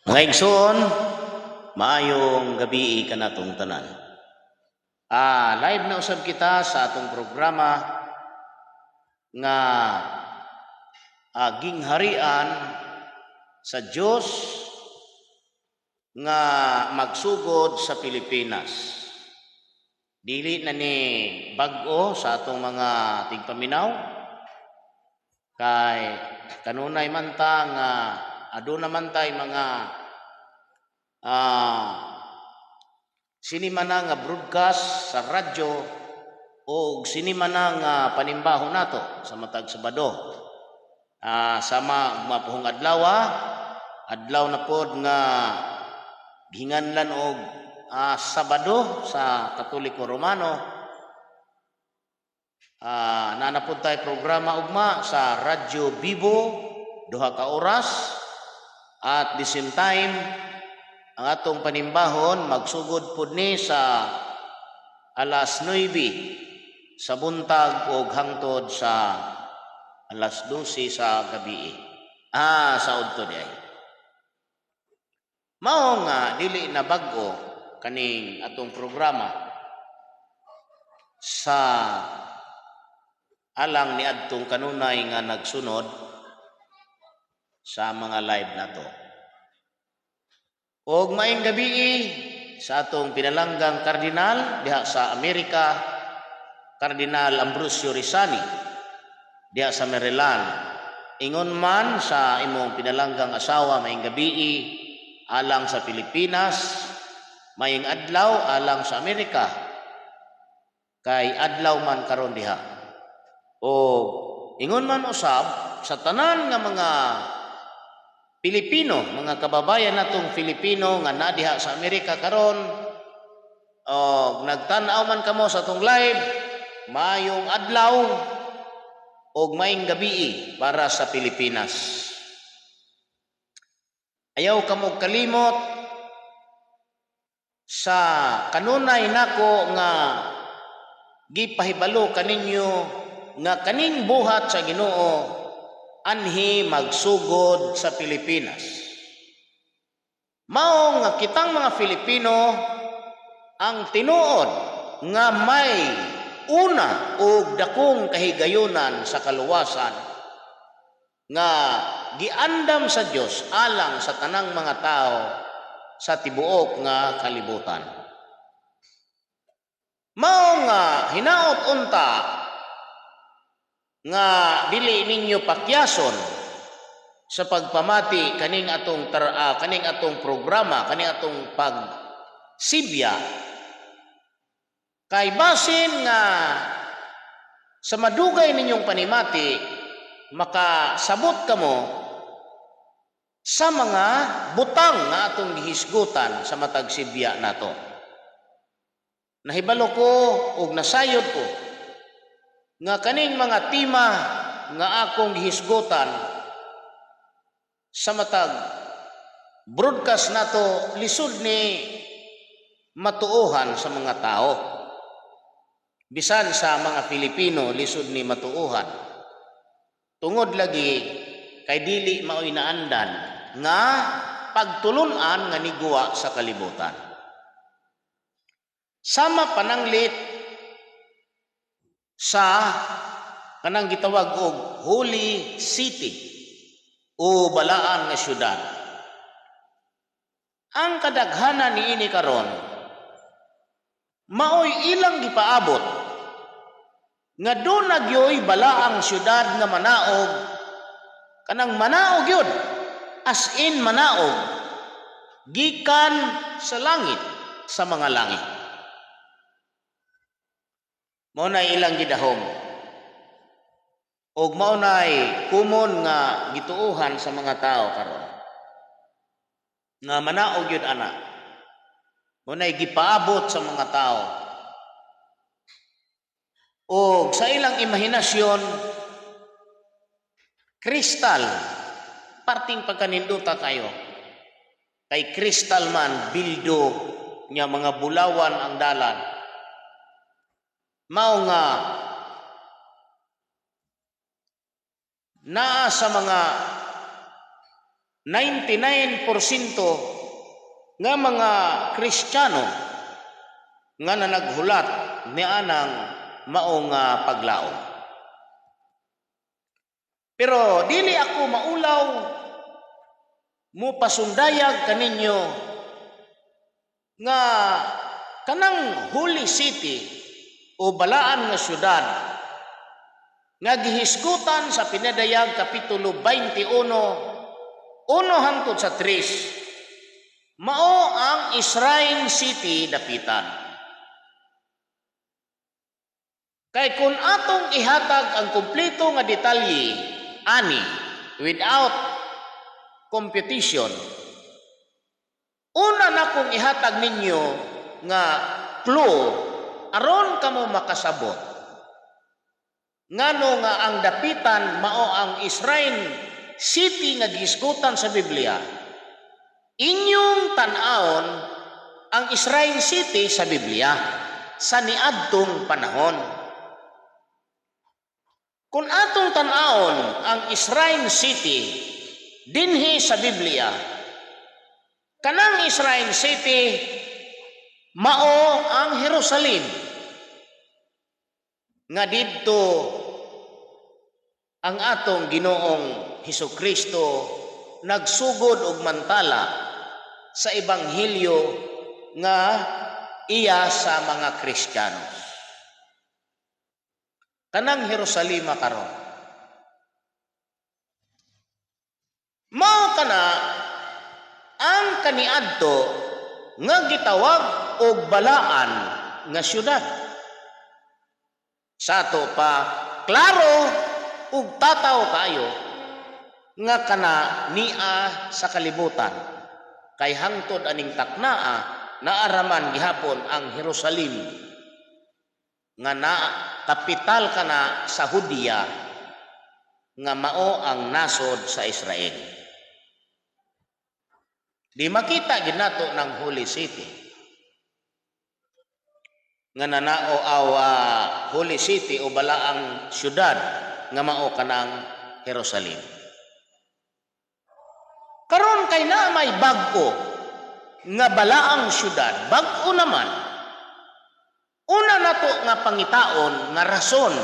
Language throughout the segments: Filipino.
Mga igsoon, maayong gabi kanatong tanan. Live na usab kita sa atong programa nga gingharian sa Dios nga magsugod sa Pilipinas. Dili na ni bag-o sa atong mga tigpaminaw kay kanunay man ta nga aduna man tay mga sinimana nga broadcast sa radyo o sinimana nga panimbaho nato sa matag Sabado. Sama mapuhong adlaw na pod nga ginganlan og Sabado sa Katoliko Romano. Nanapod tayo programa ugma sa Radyo Vivo, 2 ka oras. At the same time, ang atong panimbahon magsugod pod ni sa alas 9 sa buntag o hangtod sa alas 12 sa gabi. Sa udto di ay. Mao nga dili na bag-o kaning atong programa sa alang ni adtong kanunay nga nagsunod sa mga live nato. Og maayong gabi sa atong pinalanggang kardinal diha sa Amerika, Kardinal Ambrosio Rizani diha sa Maryland. Ingon man sa imong pinalanggang asawa, maayong gabi alang sa Pilipinas, maayong adlaw alang sa Amerika, kay adlaw man karon diha. O ingon man usab sa tanan nga mga Pilipino, mga kababayan natong Filipino nga nadiha sa Amerika karon, nagtan-aw man kamo sa atong live, maayong adlaw og maayong gabi para sa Pilipinas. Ayaw kamo kalimot sa kanunay nako nga gipahibalo kaninyo nga kaning buhat sa Ginoo anhi magsugod sa Pilipinas. Mao nga kitang mga Filipino ang tinuod nga may una og dakong kahigayunan sa kaluwasan nga giandam sa Dios alang sa tanang mga tao sa tibuok nga kalibutan. Mao nga hinaot unta nga dili ninyo pakyason sa pagpamati kaning atong programa, kaning atong pagsibya, kay basin nga sa madugay ninyong panimati makasabot kamo sa mga butang nga atong gihisgutan sa matag sibya nato. Nahibalo ko ug nasayod ko nga kaning mga tema nga akong gihisgutan sa matag broadcast nato lisod ni matuohan sa mga tao. Bisan sa mga Pilipino lisod ni matuohan. Tungod lagi kay dili maoy naandan nga pagtulunan nga niguwa sa kalibutan. Sama pananglit sa kanang gitawag og Holy City o balaan nga syudad. Ang kadaghanan niini karon maoy ilang gipaabot nga do nagyoy balaang syudad nga manaog, kanang manaog yun, as in manaog gikan sa langit, sa mga langit. Maunay ilang gidahom og maunay kumon nga gituuhan sa mga tao karon nga manaog yun ana. Maunay gipaabot sa mga tao og sa ilang imahinasyon kristal parting pagkaninduta kayo kay kristal man bildo nya mga bulawan ang dalan. Mao nga naa sa mga 99% nga mga Kristiyano nga naghulat ni anang maong paglaom. Pero dili ako maulaw mo pasundayag kaninyo nga kanang Holy City o balaan nga syudad nga gihisgutan sa pinadayag kapitulo 21 hangtod sa 3 mao ang Israel City dapitan. Kay kung atong ihatag ang kumpleto nga detalye ani without competition, una na kong ihatag ninyo nga clue aron kamo makasabot ngano nga ang dapitan mao ang Israel City nga gihisgutan sa Biblia. Inyong tan-aon ang Israel City sa Biblia sa niadtong panahon. Kung atong tan-aon ang Israel City dinhi sa Biblia, kanang Israel City mao ang Jerusalem nga didto ang atong Ginoong Hesukristo nagsugod og mantala sa ebanghelyo nga iya sa mga Kristiyano. Kanang Jerusalem karon mao kana ang kaniadto nga gitawag og balaan nga syudad. Sa ato pa klaro ug tataw kayo nga kana nia sa kalibutan kay hangtod aning taknaa naaraman gihapon ang Jerusalem nga na kapital kana sa Hudiya nga mao ang nasod sa Israel. Di makita ginato ng Holy City nga nanao Holy City o balaang syudad nga mao kanang Jerusalem. Karon kay na may bag-o nga balaang syudad, bag-o naman. Una nato nga pangitaon nga rason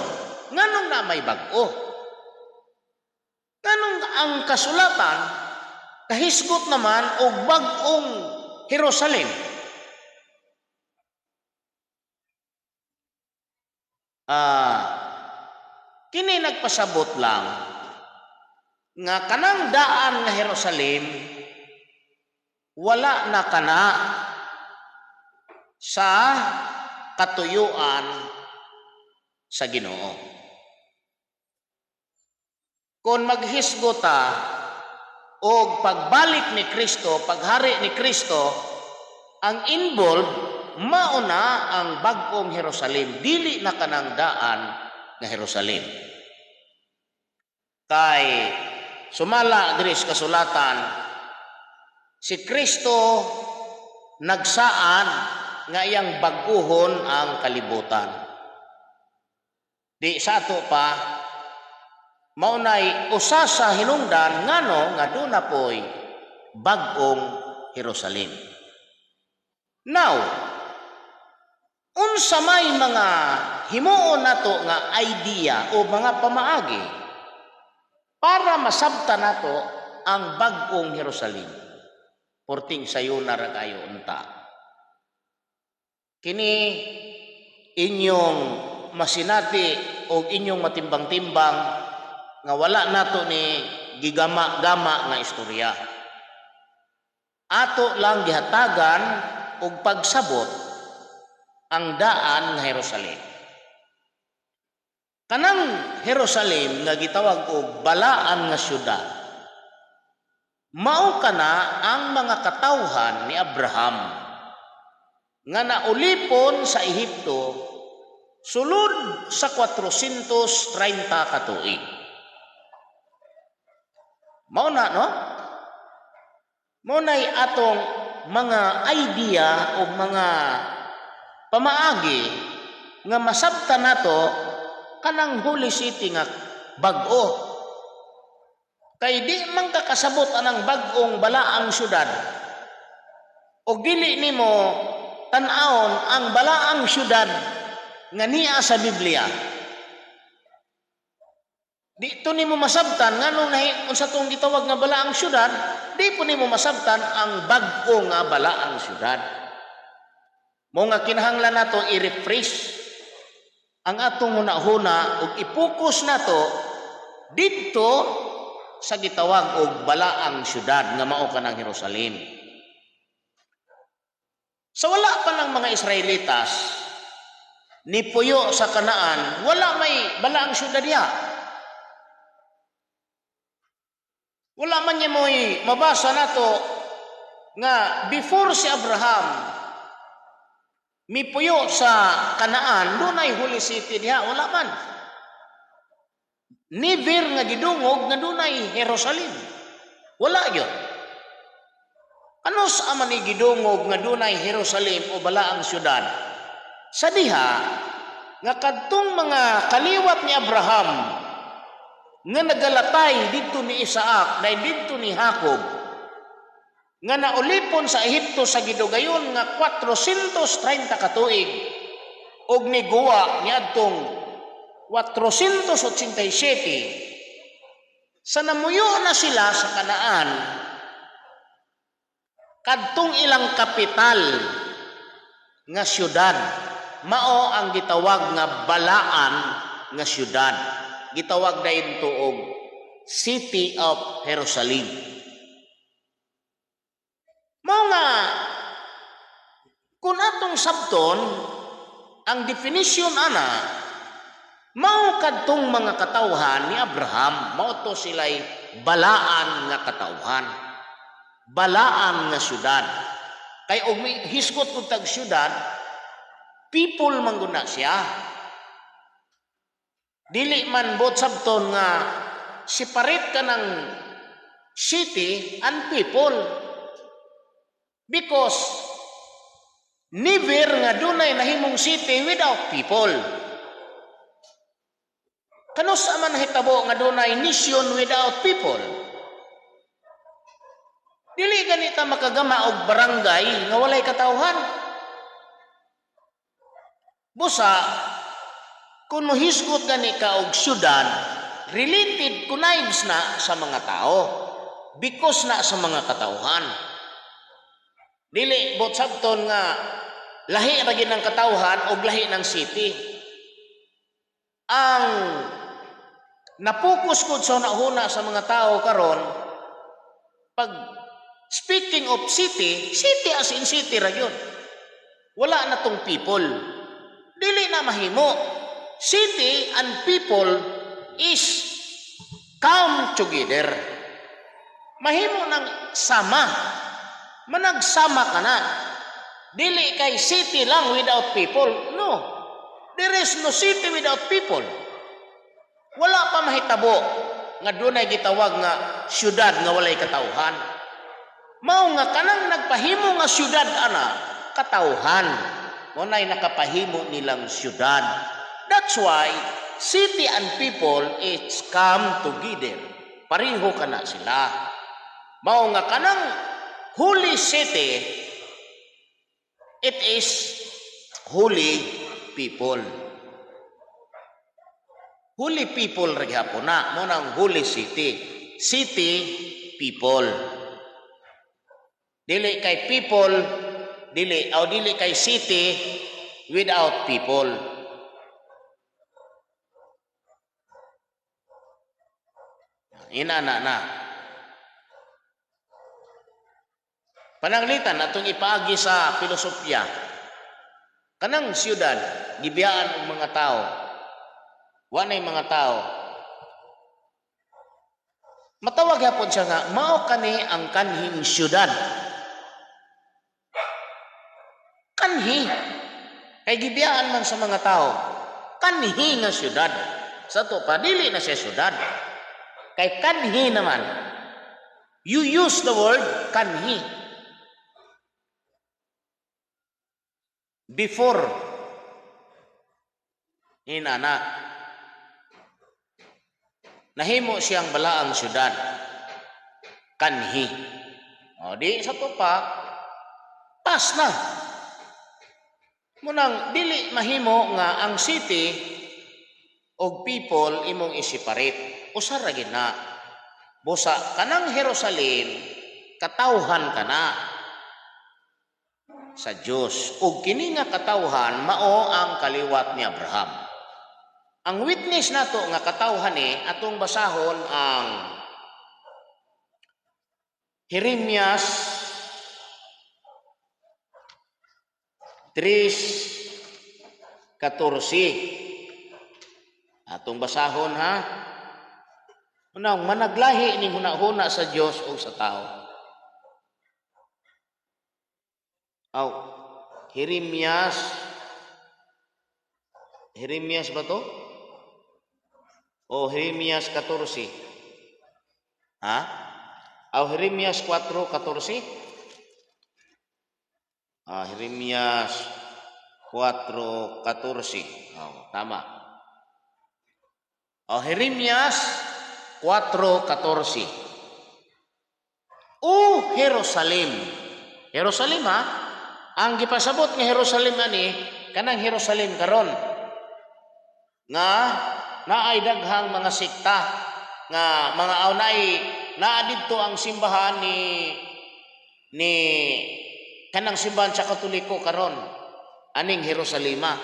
nganong na may bag-o. Nganong ang kasulatan kahisgot naman og bag-ong Jerusalem. Kini nagpasabot lang nga kanang daan nga Jerusalem wala na kana sa katuyuan sa Ginoo. Kung maghisgot og pagbalik ni Kristo, paghari ni Kristo, ang involved mauna ang bag-ong Jerusalem, dili na kanang daan nga Jerusalem. Kay sumala diri sa kasulatan, si Kristo nagsaan nga iyang bag-uhon ang kalibutan. Di sa ato pa maunay usa sa hinungdan ngano nga doon na po'y bag-ong Jerusalem. Now, unsa may mga himuon nato nga idea o mga pamaagi para masabta nato ang bag-ong Jerusalem. Porting sayo na ra kayo unta. Kini inyong masinati o inyong matimbang-timbang nga wala nato ni gigama-gama nga istorya. Ato lang gihatagan og pagsabot ang daan nga Jerusalem. Kanang Jerusalem nga gitawag og balaan nga syudad, mao kana ang mga katawhan ni Abraham nga naulipon sa Ehipto sulod sa 430 ka tuig. Mao na, no? Mao na'y atong mga idea o mga pamaagi nga masabta nato kanang Holy City nga bag-o. Kay di man kakasabot anang bag-ong balaang syudad. O dili nimo tan-awon ang balaang syudad nga niya sa Biblia. Di to nimo masabtan nganong unsa tong gitawag nga balaang syudad, di po nimo masabtan ang bag-o nga balaang syudad. Mo nga kinahanglan nato i-refresh ang atong hunahuna ug i-focus nato didto sa gitawag og balaang syudad nga mao kanang Jerusalem. Sa wala pa ng mga Israelitas ni puyo sa Kanaan, wala may balaang syudad diha. Wala man niya mo'y mabasa nato nga before si Abraham mipuyo sa Kanaan, dunay holy city diha, wala man. Never nga gidungog nga dunay Jerusalem. Wala yun. Ano sa man ni gidungog nga dunay Jerusalem o balaang syudad? Sa diha nga kadtong mga kaliwat ni Abraham nga nagalatay didto ni Isaac dahil didto ni Jacob nga naulipon sa Ehipto sa gidugayon nga 430 ka tuig og niguwa niadtong 487 sa namuyo na sila sa Kanaan kadtong ilang kapital nga syudad mao ang gitawag nga balaan nga syudad. Gitawag dayon to og City of Jerusalem. Mao nga kun atong sabton ang definition ana mao kadtong mga katawhan ni Abraham, mao to sila'y balaan nga katawhan, balaan nga syudad. Kay og hisgot kung tag syudad, people man gud na siya. Dili man bot sabton nga separate ka ng city and people. Because never nga dunay nahimong city without people. Kanus man nahitabo nga dunay nation without people. Dili ganita makagama og barangay nga walay katawhan. Busa kung mohisgot gani ka og syudad, related connives na sa mga tao, because na sa mga katawhan. Dili bot sabton nga lahi ra gid ng katawhan og lahi ng city. Ang napokus ko sa unahuna sa mga tao karon, pag speaking of city, city as in city ra yun. Wala na tong people. Dili na mahimo. City and people is come together. Mahimo ng sama. Managsama ka na. Dili kay city lang without people. No. There is no city without people. Wala pa mahitabo nga dunay gitawag nga syudad nga walay katawhan. Mao nga kanang nagpahimo nga syudad ana, katawhan. Munay nakapahimo nilang syudad. That's why city and people it's come together. Pareho kana sila. Mao nga kanang holy city, it is holy people. Holy people ra gyapon na mo nang holy city. City people. Dili kay people, dili kay city without people. Inana na. Pananglitan atong ipaagi sa filosofya. Kanang siyudad gibiyaan og mga tao. Wanay mga tao. Matawag gyapon siya nga mao kani ang kanhing siyudad. Kanhi kay gibiyaan man sa mga tao. Kanhi nga siyudad. Sa to pa dili na siya siyudad. Kay kanhi naman. You use the word kanhi. Before. Inana. Nahimo siyang balaang syudad. kanhi. O di sa tupa, pas na. Munang dili mahimo nga ang city og people imong i-separate. Usa ra gid na. Busa kanang Jerusalem katawhan kana sa Dios. Ug kini nga katawhan mao ang kaliwat ni Abraham. Ang witness nato nga katawhan ni atong basahon ang Jeremias 3:14. Atong basahon ha. Unang managlahi ning hunahuna sa Dios o sa tao. Aw, Jeremias ba to? O Jeremias 14. Ha? Aw Jeremias 4:14. Jeremias 4:14. Oh, tama. Jeremias 4:14. O Jerusalem. Jerusalem ha? Ang gipasabot nga Jerusalem ani kanang Jerusalem karon. Nga naay daghang mga sikta nga mga awnay naa didto ang simbahan ni kanang simbahan sa Katoliko karon aning Jerusalema.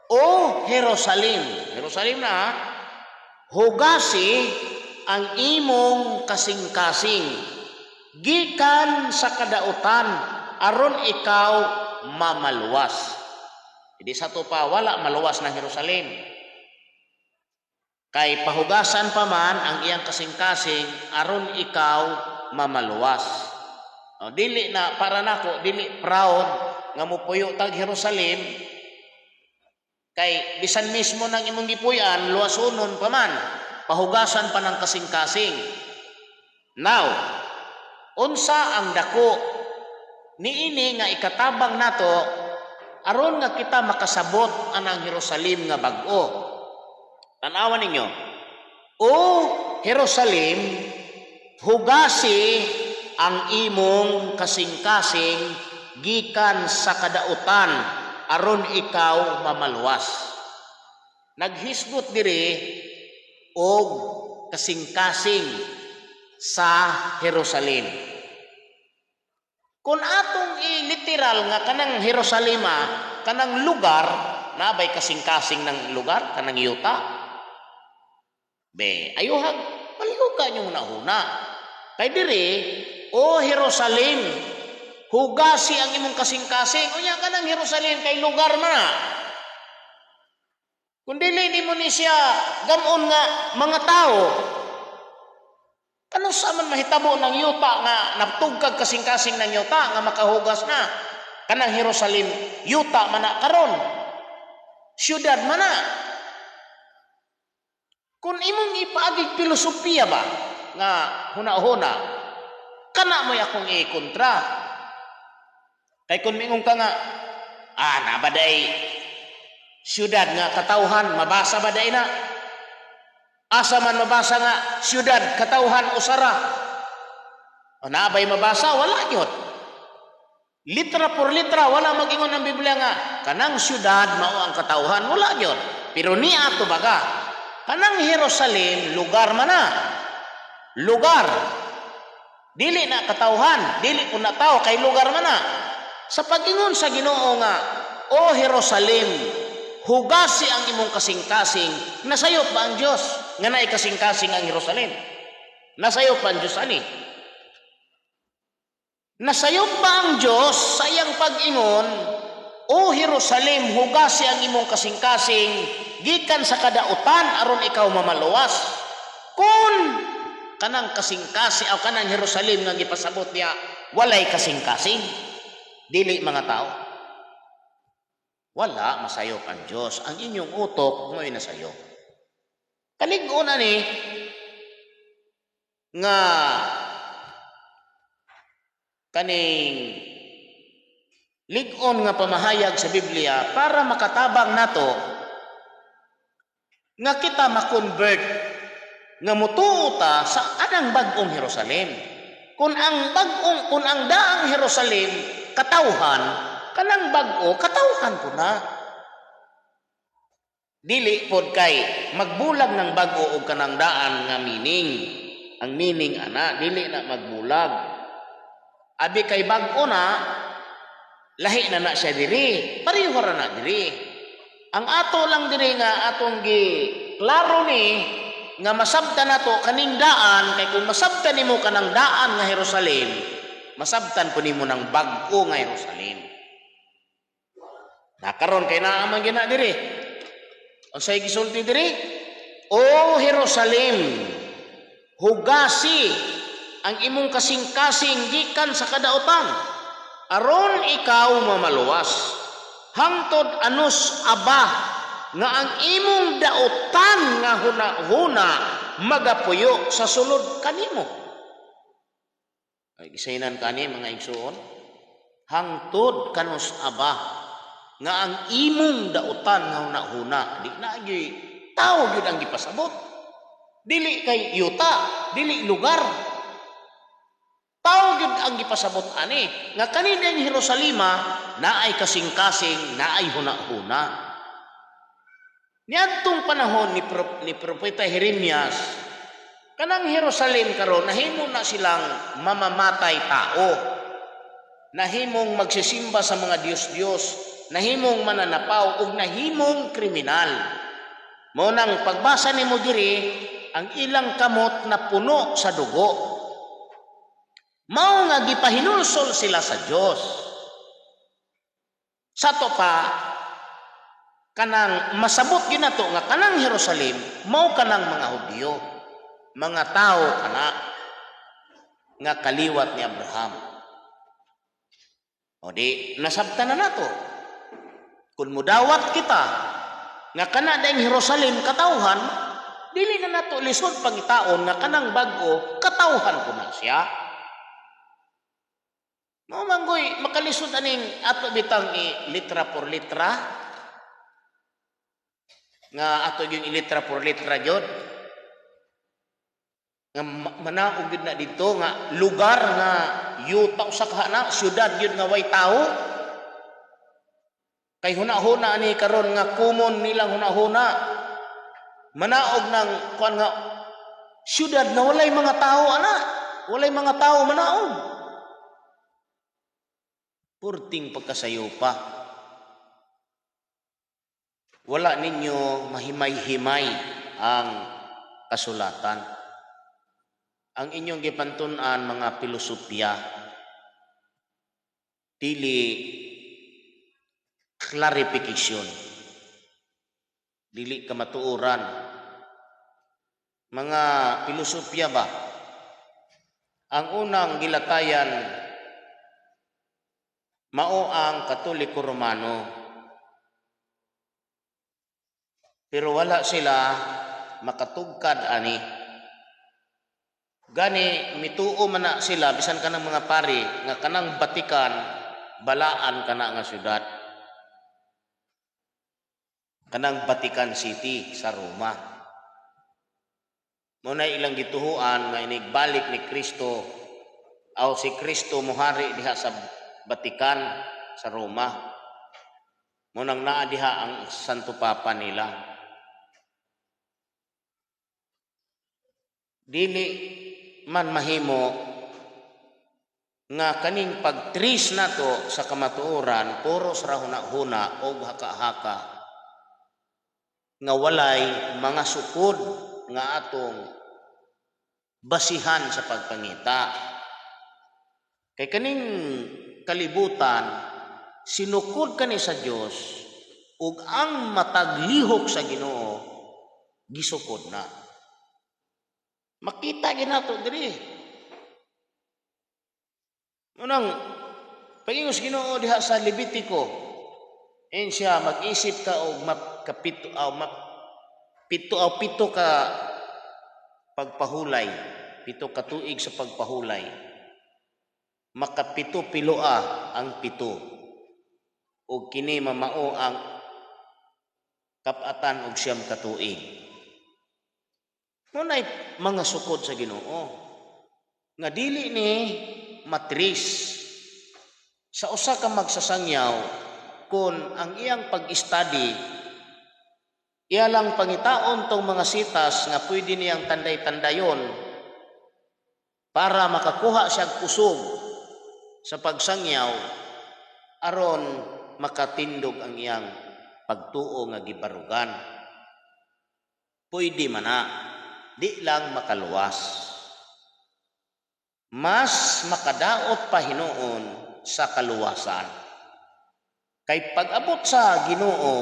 O Jerusalem na hugasi ang imong kasing-kasing gikan sa kadautan aron ikaw mamaluwas. Hindi sa to pa wala maluwas ng Jerusalem. Kay pahugasan pa man ang iyang kasing-kasing aron ikaw mamaluwas. Dili na para nako dili proud nga mopuyo tag Jerusalem kay bisan mismo nang imong gipuy-an luwasonon pa man pahugasan pa ng kasing-kasing. Now, unsa ang dako niini nga ikatabang nato aron nga kita makasabot anang Jerusalem nga bag-o. Tanawan ninyo. O Jerusalem, hugasi ang imong kasing-kasing gikan sa kadautan aron ikaw mamaluwas. Naghisgot diri og kasing-kasing sa Jerusalem. Kung atong i-literal nga kanang Jerusalema, kanang lugar, nabay kasing-kasing ng lugar, kanang yuta. Ayuhag, malihuga nyo una-una. Kay diri, o Jerusalem, hugasi ang imong kasing-kasing. Unya kanang Jerusalem, kay lugar na. Kung dili di mo ni siya gamon nga mga tao, ano sa man mahitabo ng yuta nga naptugkag kasing-kasing ng yuta nga makahugas na kanang Jerusalem yuta man na karon syudad man na. Kung imong ipaagig filosofiya ba nga huna-huna kana mo akong ikontra kay kun mingong ka nga nabaday syudad nga katawhan mabasa ba day na asa man mabasa nga syudad katawhan usara. Naabay mabasa wala gyud. Litra por litra wala mag-ingon ang Biblia nga kanang syudad mao ang katawhan wala gyud. Pero ni ato baga kanang Jerusalem lugar man na. Lugar. Dili na katawhan, dili kun na tao kay lugar man na. Sa pag-ingon sa Ginoo nga o Jerusalem hugasi ang imong kasing-kasing. Nasayop ba ang Diyos? Nga naay kasing-kasing ang Jerusalem. Nasayop ba ang Diyos ani? Nasayop ba ang Diyos sa iyang pag-ingon, o Jerusalem, hugasi ang imong kasing-kasing, gikan sa kadautan, aron ikaw mamaluwas? Kung kanang kasing-kasing, o kanang Jerusalem nga gipasabot niya, walay kasing-kasing, dili mga tao. Wala masayop ang Diyos. Ang inyong utok mo'y nasayop. Kalig-on ani nga kaning lig-on nga pamahayag sa Biblia para makatabang nato nga kita ma-convert nga mutuota sa anang bag-ong Jerusalem. Kung ang daang Jerusalem katawhan, kanang bag-o katawhan ko na. Dili pod kay magbulag ng bag-o og kanang daan nga meaning. Ang meaning ana dili na magbulag. Abi kay bag-o na lahi na siya diri, pareho ra na diri. Ang ato lang diri nga atong gi klaro ni nga masabtan nato kaning daan, kay kung masabtan nimo kanang daan nga Jerusalem, masabtan po nimo ng bag-o nga Jerusalem. Nakaron kay naa man gina diri. Unsay gisulti diri? O Jerusalem, hugasi ang imong kasing-kasing gikan sa kadaotan, aron ikaw mamaluwas. Hangtod anus aba nga ang imong daotan nga huna-huna magapuyo sa sulod kanimo. Ay gisaynan kani mga igsoon. Hangtod kanus aba nga ang imong daotan nga huna-huna di na gi tawo gyud ang gipasabot. Dili kay yuta, dili lugar. Tawo gyud ang gipasabot ani nga kaning Jerusalema naay kasing-kasing, naay huna-huna. Niadtong panahon ni Propeta Jeremias, kanang Jerusalem karon nahimo na silang mamamatay tao. Nahimong magsisimba sa mga Diyos-Diyos, nahimong mananapaw ug nahimong kriminal. Mo nang pagbasa nimo diri, ang ilang kamot na puno sa dugo. Mao nga gipahinulsol sila sa Dios. Sato pa kanang masabot gyud nato nga kanang Jerusalem mao kanang mga Hudyo, mga tao kana nga kaliwat ni Abraham. O di nasabtan na nato. Kung mudawat kita nga kana daing Jerusalem katawhan, dili na nato lisod pangitaon nga kanang bag-o katawhan ko na siya. Mao manggoy makalisod aning ato bitang litra por litra nga ato yung litra por litra jud nga manaog gyud na dito nga lugar nga yuta usa ka na syudad gyud nga way tawo. Kay huna-huna ani karon nga common nilang huna-huna. Manaog ng kuan nga syudad na walay mga tao ana, walay mga tao manaog. Purting pagkasayo pa. Wala ninyo mahimay-himay ang kasulatan. Ang inyong gipantun-an mga pilosopya, dili clarification, dili kamatuoran. Mga pilosopya ba? Ang unang gilatayan mao ang Katoliko Romano. Pero wala sila makatugkad ani. Gani mituo man na sila bisan kanang mga pari nga kanang Batikan balaan kana nga syudad. Kanang Vatican City sa Roma. Muna ilang gituhuan nga inigbalik ni Kristo o si Kristo muhari diha sa Batikan sa Roma. Munang naa diha ang Santo Papa nila. Dili man mahimo nga kaning pagtris nato sa kamatuoran puro sa huna-huna o haka-haka nga walay mga sukod nga atong basihan sa pagpangita. Kay kaning kalibutan sinukod kani sa Dios ug ang mataglihok sa Ginoo gisukod na. Makita ginato diri. Unang pagingos Ginoo diha sa Levitico, siya mag-isip ka og pito ka pagpahulay, pito ka tuig sa pagpahulay. Makapito piloa ang pito. Og kini mamao ang 7 og 9 ka tuig. Munay mga sukod sa Ginoo nga dili ni matris sa usa ka magsasangyaw kun ang iyang pag-study iya lang pangitaon tong mga sitas nga pwede niyang tanday-tandayon para makakuha siya kusog sa pagsangyaw aron makatindog ang iyang pagtuo nga gibarugan. Pwede man na, di lang makaluwas. Mas makadaot pa hinuon sa kaluwasan. Kay pag-abot sa Ginoo,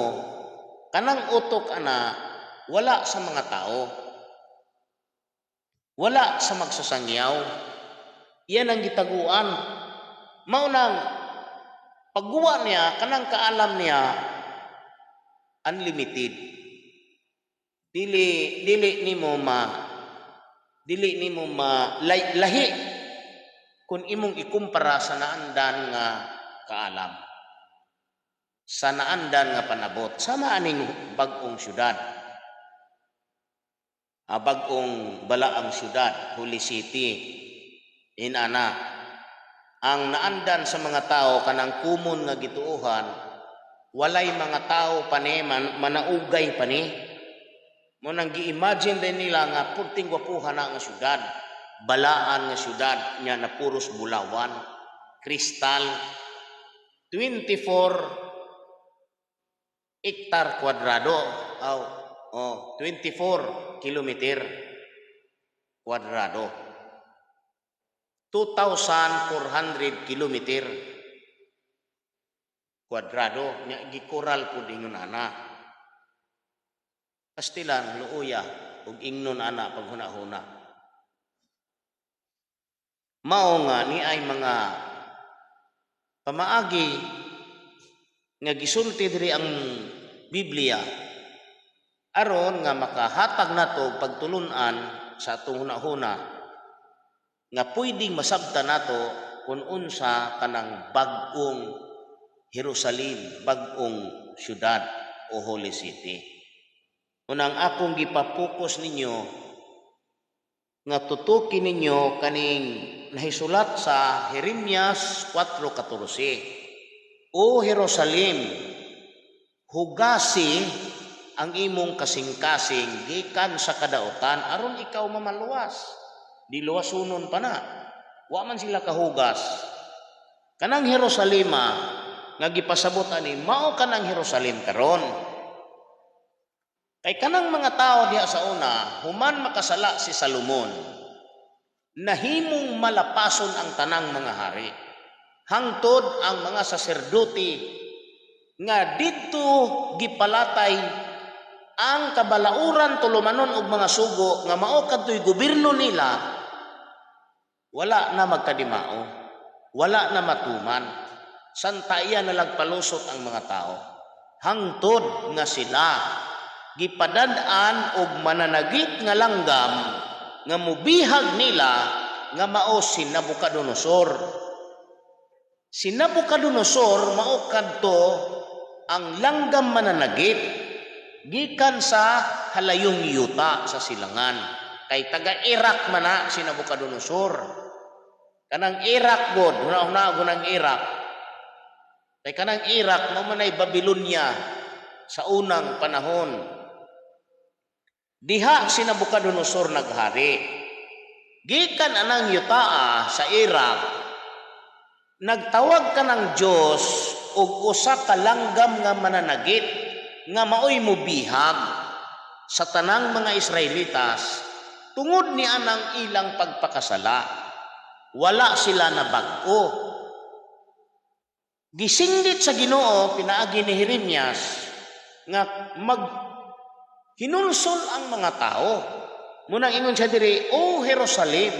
kanang utok ana, wala sa mga tao. Wala sa magsasangyaw. Iyan ang gitaguan. Maunang pagguwa niya, kanang kaalam niya, unlimited. Dili nimo lahi kung imong ikumpara sa naandan nga kaalam. Sa naandan nga panabot, sama aning bag-ong syudad. Bag-ong balaang syudad, Holy City. Inana, ang naandan sa mga tao kanang kumon nga gituohan, walay mga tao pa ni manaugay pa ni. Mo nang gi-imagine din nila nga purting gwapuhan na nga syudad, balaan nga syudad nya na puros bulawan, kristal, 24 hektar kwadrado, 24 kilometer kwadrado, 2,400 kilometer kwadrado nya gikoral pud ingon ana. Pastilan luuya ug ingnon ana paghuna-huna. Mao nga ni ay mga pamaagi nga gisulti diri ang Biblia aron nga makahatag nato pagtulun-an sa atong huna-huna nga pwedeng masabtan nato kung unsa kanang bag-ong Jerusalem, bag-ong syudad o Holy City. Unang akong gipapokus ninyo nga tutukin ninyo kaning nahisulat sa Jeremias 4:14. O Jerusalem, hugasi ang imong kasing-kasing gikan sa kadautan aron ikaw mamaluwas. Di luwasunon pa na. Wa man sila kahugas. Kanang Jerusalema nga gipasabot ani mao kanang Jerusalem karon. Kay kanang mga tao diha sa una, human makasala si Salomon, nahimong malapason ang tanang mga hari. Hangtod ang mga saserdote nga didto gipalatay ang kabalauran tulumanon og mga sugo nga mao kadtoy gobyerno nila, wala na magkadimao, wala na matuman. Santaya na lagpalusot ang mga tao. Hangtod nga sila gipadad-an og mananagit nga langgam nga mubihag nila nga mao si Nabucodonosor. Si Nabucodonosor mao kadto ang langgam mananagit gikan sa halayong yuta sa silangan. Kay taga Iraq man na si Nabucodonosor. Kanang Iraq god, una-una gunang Iraq. Kay kanang Iraq mao manay Babylonia sa unang panahon. Diha si Nabucodonosor naghari. Gikan anang yutaa sa Iraq, nagtawag ka ng Diyos og usa ka langgam nga mananagit nga maoy mubihag sa tanang mga Israelitas tungod ni anang ilang pagpakasala. Wala sila na bag-o. Gisingdit sa Ginoo pinaagi ni Jeremias nga hinulsol ang mga tao. Munang ingon siya diri, O Jerusalem,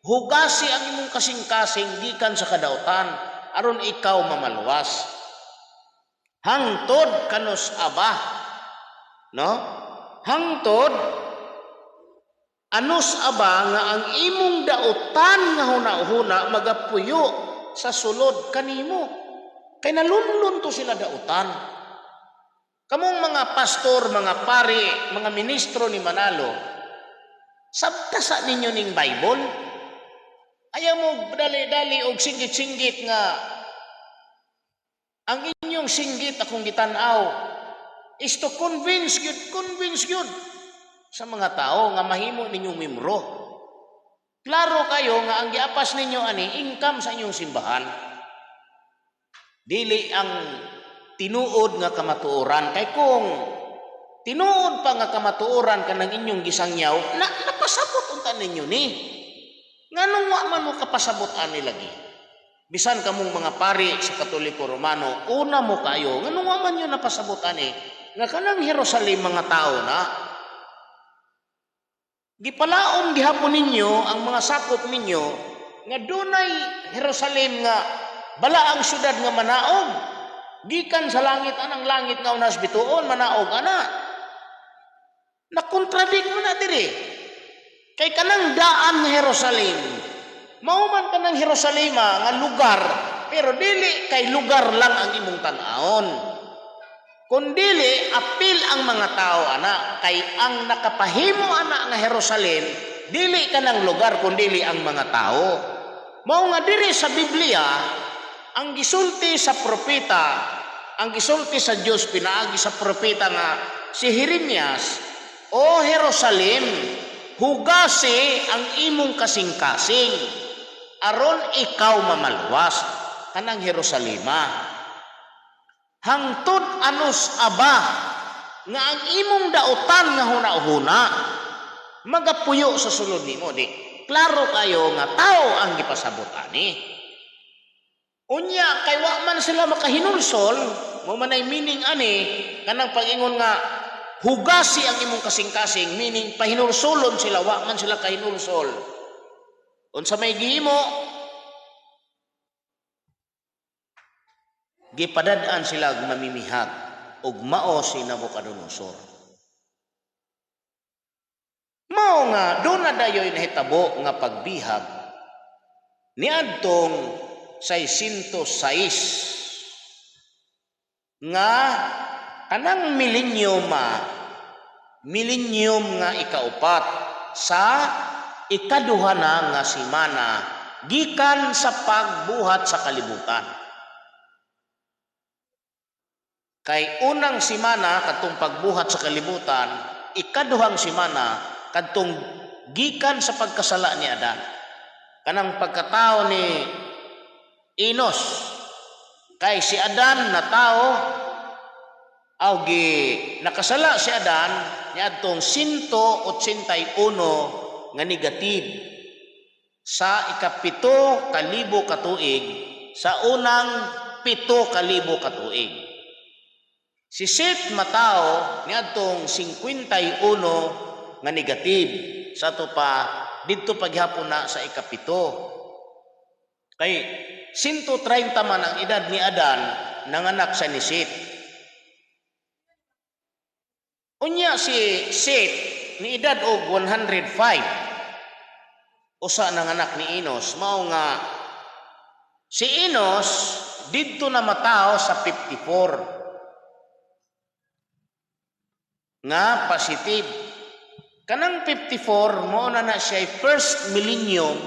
hugasi ang imong kasing-kasing gikan sa kadautan aron ikaw mamaluwas. Hangtod kanus aba, no? Hangtod anus aba nga ang imong dautan nga huna-huna magapuyo sa sulod kanimo. Kay nalunlun to sila dautan. Kamong mga pastor, mga pari, mga ministro ni Manalo, Sabtasa ninyo ning Bible. Ayaw mo dali-dali og singgit-singgit nga ang inyong singgit akong gitanaw is to convince yun sa mga tao nga mahimo ninyong membro. Klaro kayo nga ang giapas ninyo ani income sa inyong simbahan. Dili ang tinuod nga kamatuoran. Kay kung tinuod pa nga kamatuoran ka ng inyong gisangyaw, napasabot unta ninyo ni. Nganong wa man mo kapasabot ani lagi? Bisan kamong mga pari sa Katoliko Romano, una mo kayo, nganong wa man yun napasabot ani? Nga kanang Jerusalem mga tao na, gipalaom gihapon ninyo ang mga sakop ninyo, nga dunay Jerusalem nga bala ang syudad nga manaog. Gikan sa langit anang langit nga unas bituon manaog ana. Nakontradik mo na diri. Kay kanang daan nga Jerusalem. Mauman kanang Jerusalem nga lugar, pero dili kay lugar lang ang imong tan-aon. Kundili apil ang mga tao ana kay ang nakapahimo ana nga Jerusalem dili kanang lugar kundili ang mga tao. Mao nga diri sa Biblia ang gisulti sa propeta, ang gisulti sa Dios pinaagi sa propeta nga si Jeremias, o Jerusalem, hugasi ang imong kasing-kasing aron ikaw mamalwas kanang Jerusalema. Hangtod anos aba nga ang imong dautan nga hunahuna magapuyo sa sulod nimo di. Klaro kayo nga tao ang gipasabot ani. Unya kay wa man sila makahinulsol, mo manay meaning ani kanang pag-ingon nga hugasi ang imong kasing-kasing, meaning pahinulsolon sila, wa man sila kahinulsol. Unsa may gihimo? Gipadad-an sila mamimihag ug mao si Nabucodonosor. Mao nga do na dayoy nahitabo nga pagbihag niadtong 606 nga kanang millennium nga ikaupat sa ikaduha na nga semana gikan sa pagbuhat sa kalibutan. Kay unang semana katong pagbuhat sa kalibutan, ikaduhang semana kadtong gikan sa pagkasala ni Adan. Kanang pagkatao ni Enos, kay si Adan na tao nakasala si Adan niadtong 181 nga negative sa ikapito kalibo katuig sa unang 7,000 katuig. Si Seth matao niadtong 51 nga negative sa to pa didto paghapon na sa ikapito. Kay 130 man ang edad ni Adan nanganak sa ni Seth. Unya si Seth ni edad og 105. Usa nanganak ni Enos, mao nga si Enos didto na matao sa 54 nga positive. Kanang 54 mo na siya first millennium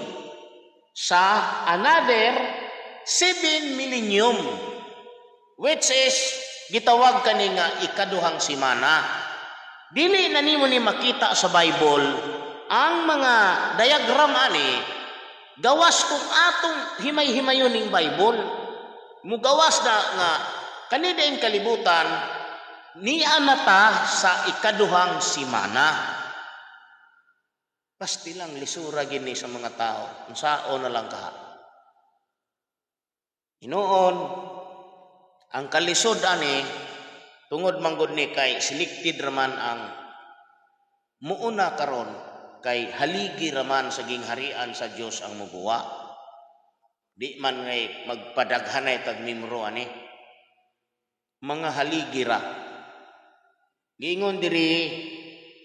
sa another 7 millennium, which is gitawag kani nga ikaduhang semana. Dili na nimo ni makita sa Bible ang mga diagram ani gawas kung atong himay-himayon ning Bible. Mugawas na nga kani daing kalibutan ni anata sa ikaduhang semana. Pasti lang lisura gini sa mga tao. Unsao na lang ka. Inoon ang kalisod ani tungod manggod ni kay selected raman ang muuna karon kay haligi raman sa gingharian sa Dios ang mubuwa. Di man ngay magpadaghanay tag mimro ani. Mga haligi ra. Giingon diri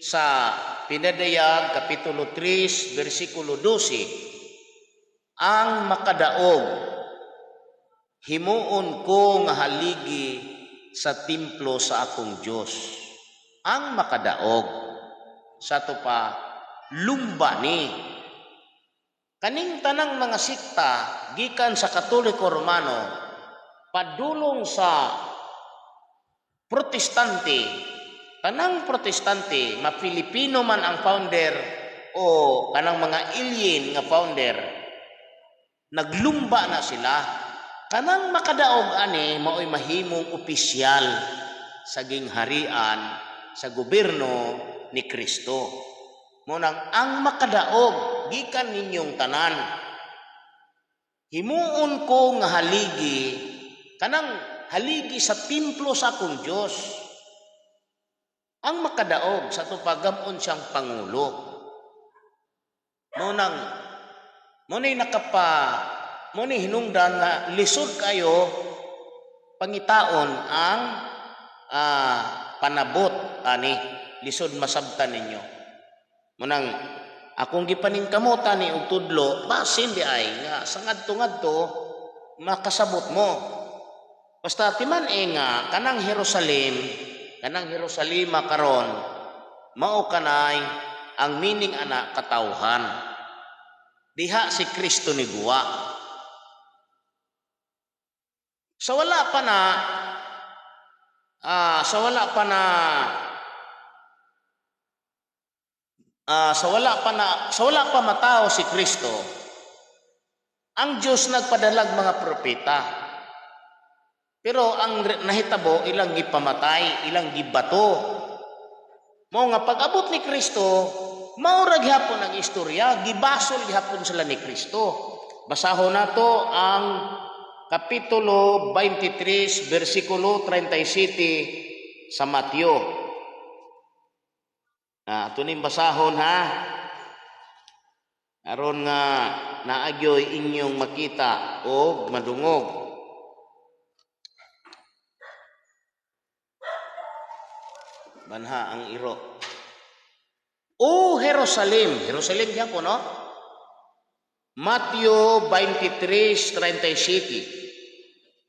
sa Pinadayag kapitulo 3 bersikulo 12, ang makadaog himuon ko nga haligi sa templo sa akong Dios. Ang makadaog sa to pa lumba ni. Kaning tanang mga sikta gikan sa Katoliko Romano padulong sa Protestante, tanang Protestante, ma-Pilipino man ang founder o kanang mga alien nga founder, naglumba na sila. Kanang makadaog ani mao'y mahimong opisyal sa gingharian sa gobyerno ni Kristo. Munang ang makadaog gikan ninyong tanan. Himuon ko nga haligi, kanang haligi sa templo sa akong Dios. Ang makadaog sa tupagamon siyang pangulo. Munay hinungdan nga lisod kayo pangitaon ang panabot ani lisod masabtan ninyo. Munang akong gipaningkamutan ni og tudlo basin di ay nga sa ngadto-ngadto makasabot mo. Basta timan nga kanang Jerusalem karon mao kanay ang meaning ana katawhan. Diha si Kristo ni guwa. Sa wala pa matao si Kristo, ang Diyos nagpadalag mga propeta. Pero ang nahitabo ilang gipamatay, ilang gibato. Mao nga pag-abot ni Kristo, maurag hapon ang istorya, gibasol gihapon sila ni Kristo. Basahon nato ang Kapitulo 23, versikulo 37 sa Mateo. Ito ning basahon ha. Aron nga naagyoy inyong makita o madungog. Banha ang iro. O Jerusalem. Jerusalem diyan po, no? Mateo 23:37.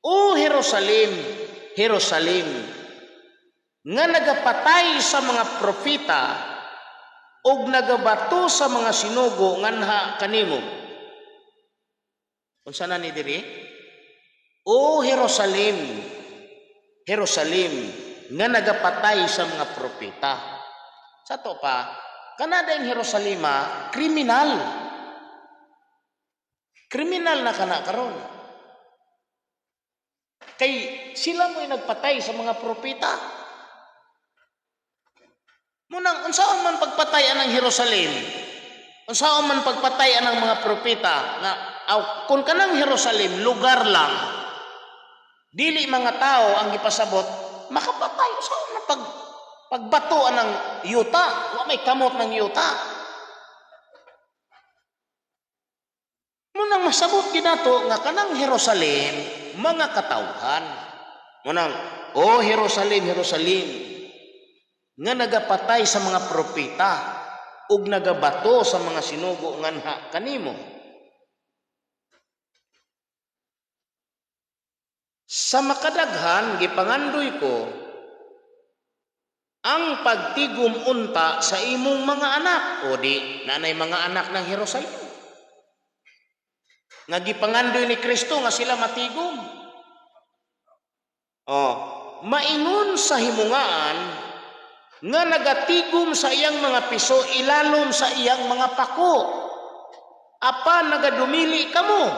O Jerusalem, Jerusalem, nga nagapatay sa mga propeta og nagabato sa mga sinugo nganha kanimo. Unsa na ni diri? O Jerusalem, Jerusalem, nga nagapatay sa mga propeta. Sa to pa, kanada yung Jerusalema, kriminal. Kriminal na kana karon. Kay sila mo'y nagpatay sa mga propeta. Munang unsaon man pagpatayan ng Jerusalem, unsaon man pagpatayan ng mga propeta nga kung kanang Jerusalem lugar lang, dili mga tao ang gipasabot, makapatay unsaon man pagbatuan ng yuta, wa may kamot ng yuta. Munang masabot ginato nga kanang Jerusalem mga katawhan. Munang o Jerusalem, Jerusalem, nga nagapatay sa mga propeta ug nagabato sa mga sinugo nganha kanimo. Sa makadaghan gipangandoy ko ang pagtigom unta sa imong mga anak o di nanay mga anak ng Jerusalem. Nga gipangandoy ni Kristo nga sila matigom. Maingon sa himungaan nga nagatigom sa iyang mga piso ilalom sa iyang mga pako. Apa nagadumili kamo?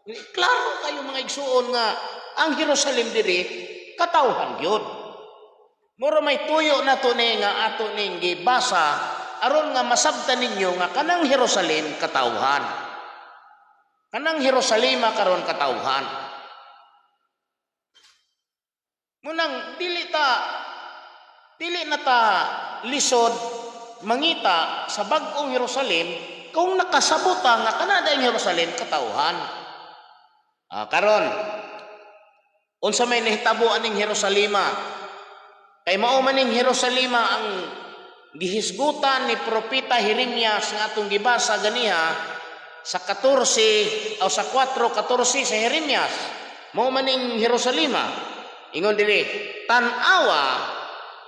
Klaro kayo mga igsuon nga ang Jerusalem diri katawhan gyud. Mura may tuyo na to ni nga ato ning gibasa aron nga masabtan ninyo nga kanang Jerusalem katawhan. Kanang Jerusalem karon katawhan. Munang dili na ta lisod mangita sa bag-ong Jerusalem kung nakasabot nga kanada ang Jerusalem katawhan. Karon unsa may nahitaboan ning Jerusalem? Kay mao man ning Jerusalem ang gihisgutan ni propeta Jeremias nga atong gibasa ganiha sa 14 o sa 4:14 sa Jeremias. Mao man ning Jerusalem. Ingon diri, tan-awa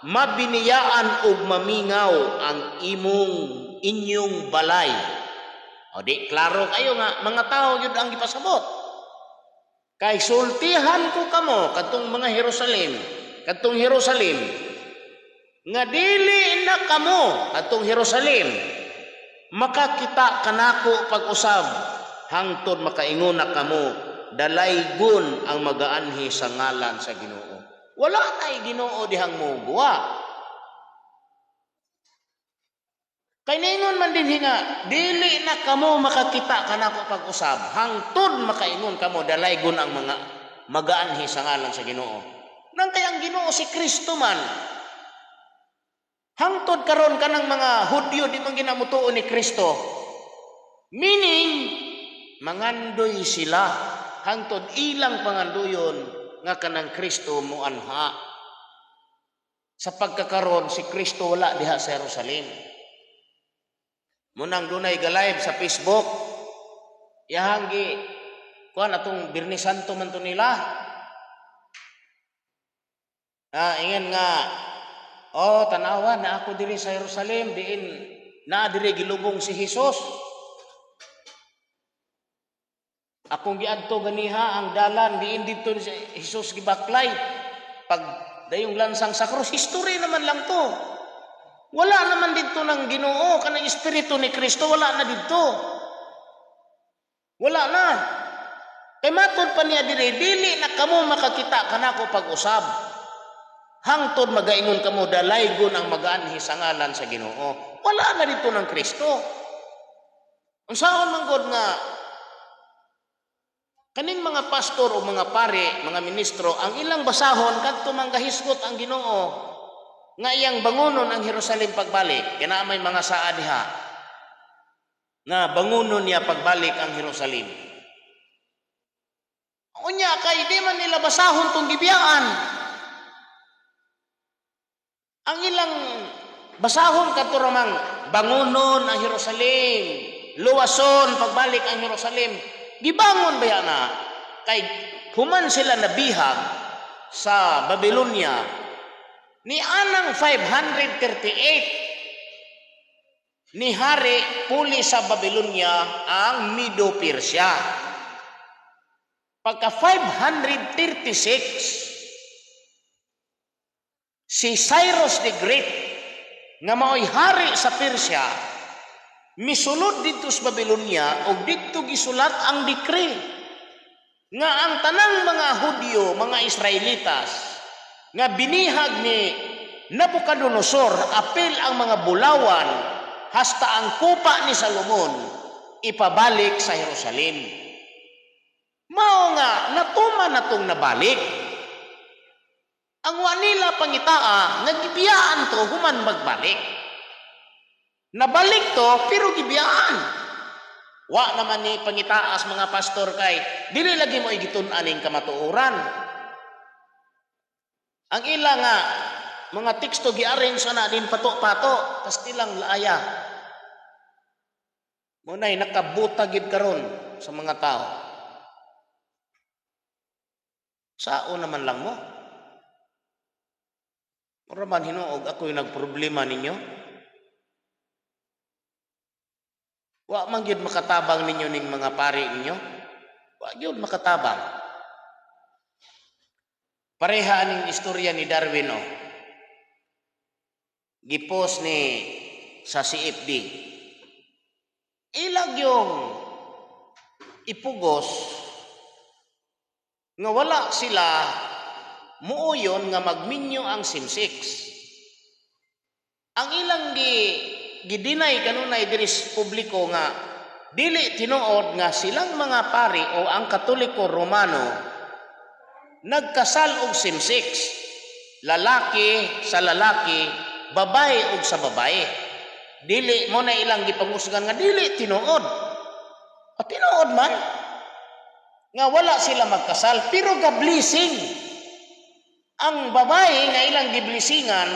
mabiniyaan ug mamingaw ang inyong balay. O di klaro kayo nga mga tao yun ang ipasabot. Kay sultihan ko kamo katong mga katong Jerusalem nga dili na kamo katong Jerusalem makakita kanako pag-usab hangtod makaingon na kamo dalaygon ang magaanhi sa ngalan sa Ginoo. Wala tay Ginoo dihang muguwa. Kay naingon man din hinga, dili na kamo makakita kanako pag-usab hangtod makaingon kamo dalaygon ang mga magaanhi sa ngalan sa Ginoo. Nang kay ang Ginoo si Kristo man. Hangtod karon kanang mga Hudyo di man ginamutuon ni Kristo. Meaning mangandoy sila hangtod ilang panganduyon nga kanang Kristo muanha. Sa pagkakaron si Kristo wala diha sa Jerusalem. Munang dunay ga-live sa Facebook. Yahanggi kuan atong Birnis Santo man to nila. Ingon nga tanawa na ako diri sa Jerusalem diin na diri gilubong si Hesus. Akong giadto ganiha ang dalan diin dito si Hesus gibaklay. Pag dayong lansang sa krus, history naman lang to. Wala naman dito ng Ginoo kanang espiritu ni Kristo, wala na dito. Wala na. Kay matod pa niya dili na kamo makakita kanako pag-usab. Hangtod magaingon kamo dalaygon ang magaanhi sa ngalan sa Ginoo. Wala na dito ng Kristo. Unsaon man gud nga kaning mga pastor o mga pare, mga ministro, ang ilang basahon kadto manggahisgot ang Ginoo nga iyang bangunon ang Jerusalem pagbalik. Kana may mga saa diha nga bangunon niya pagbalik ang Jerusalem. Unya kay di man nila basahon tong gibiyaan. Ang ilang basahon kadto ramang bangunon ang Jerusalem, luwason pagbalik ang Jerusalem. Gibangon ba na kay human sila nabihag sa Babylonia ni anang 538 ni hari puli sa Babylonia ang Medo Persia. Pagka 536 si Cyrus the Great nga mao'y hari sa Persia misulod dito sa Babylonia o dito gisulat ang decree nga ang tanang mga Hudyo, mga Israelitas nga binihag ni Nabucodonosor apil ang mga bulawan hasta ang kupa ni Salomon ipabalik sa Jerusalem. Mao nga natuman natong nabalik. Ang wanila pangitaa nga gibiyaan to human magbalik. Nabalik to pero gibiyaan. Wa naman ni pangitaas mga pastor kay dili lagi mo igitun-an ning kamatuoran. Ang ila nga mga teksto gi-arrange na din pato-pato tas tilang laaya. Munay nakabuta gid karon sa mga tao. Sao naman lang mo? Ora man hinuog ako'y nagproblema ninyo. Wa man gyud makatabang ninyo ning mga pari ninyo. Wa gyud makatabang. Pareha aning istorya ni Darwin Gipos ni sa CFD. Ilag yung ipugos nga wala sila muuyon nga magminyo ang SIM6. Ang ilang gidinay kanunay diri sa publiko nga dili tinuod nga silang mga pari o ang Katoliko Romano nagkasal og SIM6. Lalaki sa lalaki, babae og sa babae. Dili mo na ilang gipangusgan nga dili tinuod. O tinuod man nga wala sila magkasal pero ga-blessing. Ang babae nga ilang giblisingan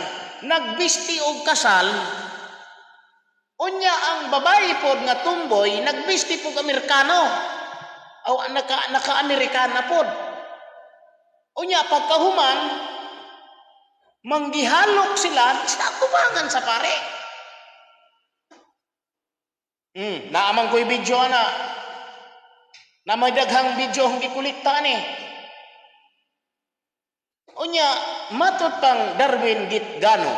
nagbisti og kasal. Unya ang babae pod nga tumboy nagbisti pod Amerikano. O naka-Amerikana pod. Unya pagkahuman Manggihalok sila sa tubangan sa pare. Naamang ko'y video na. Na may daghang video ang gikulikta ni. Unya, matot pang Darwin git gano.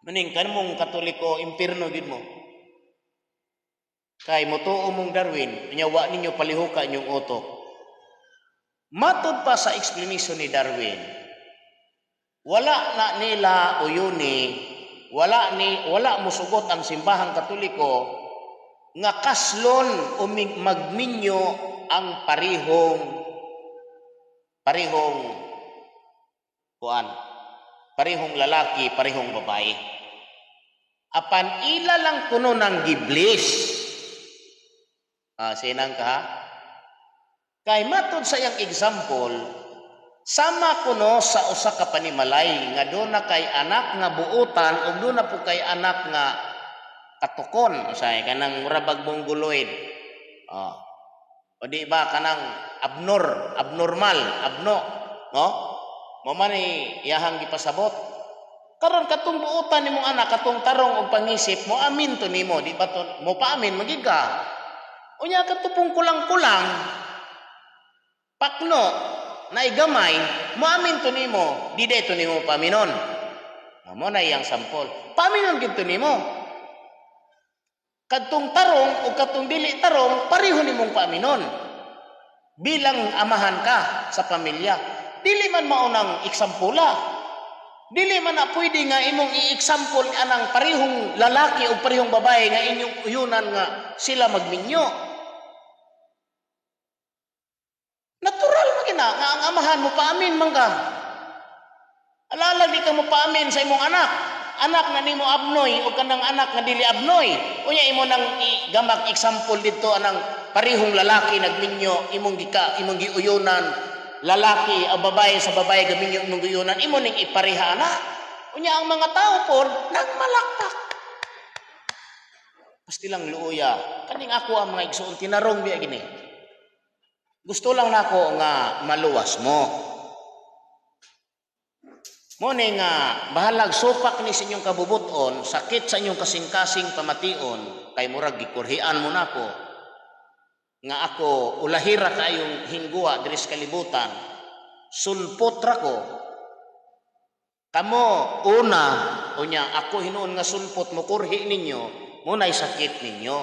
Maning kanmong Katoliko, impirno gid mo. Kay motuo mong Darwin, unya wa ninyo palihuka inyong utok. Matot pa sa explanation ni Darwin, wala na nila uyuni, wala musugot ang simbahang Katoliko nga kaslon o magminyo ang parihong lalaki, parihong babae. Apan ila lang kuno ng giblis. Sinang ka? Kay matod sa iyang example, sama kuno sa usa ka panimalay nga doon na kay anak nga buutan o doon na po kay anak nga katukon, usay kanang murabag mongoloid. O di ba kanang abnormal, no? Mo man iyahang gipasabot. Karon katong buutan nimong anak, katong tarong og pangisip mo amin to nimo, di ba to mo paamin magig ka. Unya katupong kulang-kulang pakno na igamay mo amin to nimo, di to nimo paminon. Mo na iyang sampol. Paminon gid to nimo. Kadtong tarong o kadtong dili tarong, pareho nimong paaminon. Bilang amahan ka sa pamilya, dili man maunang eksampula. Dili man na pwede nga imong i-example anang parehong lalaki o parehong babae nga inyong uyunan nga sila magminyo. Natural magina nga ang amahan mo paamin man ka. Alala di ka mo paamin sa imong anak. Anak na nimo abnoy o kanang anak nga dili abnoy. Unya imo nang gamag example dito anang parehong lalaki nagminyo imong giuyunan, lalaki o babae sa babae gaminyo imong giuyunan, imo ning ipareha na. Unya ang mga tao po nagmalakpak. Pasti lang luoya. Kaning ako ang mga igsoon tinarong biya gini. Gusto lang nako nga maluwas mo. Mo nga bahalag supak ni sa inyong kabubuton, sakit sa inyong kasing-kasing pamation, kay murag gikurhian mo nako nga ako ulahira kayong hingguwa diri sa kalibutan, sulpot ra ko. Kamo una unya ako hinuon nga sulpot mo kurhi ninyo, mo nay sakit ninyo,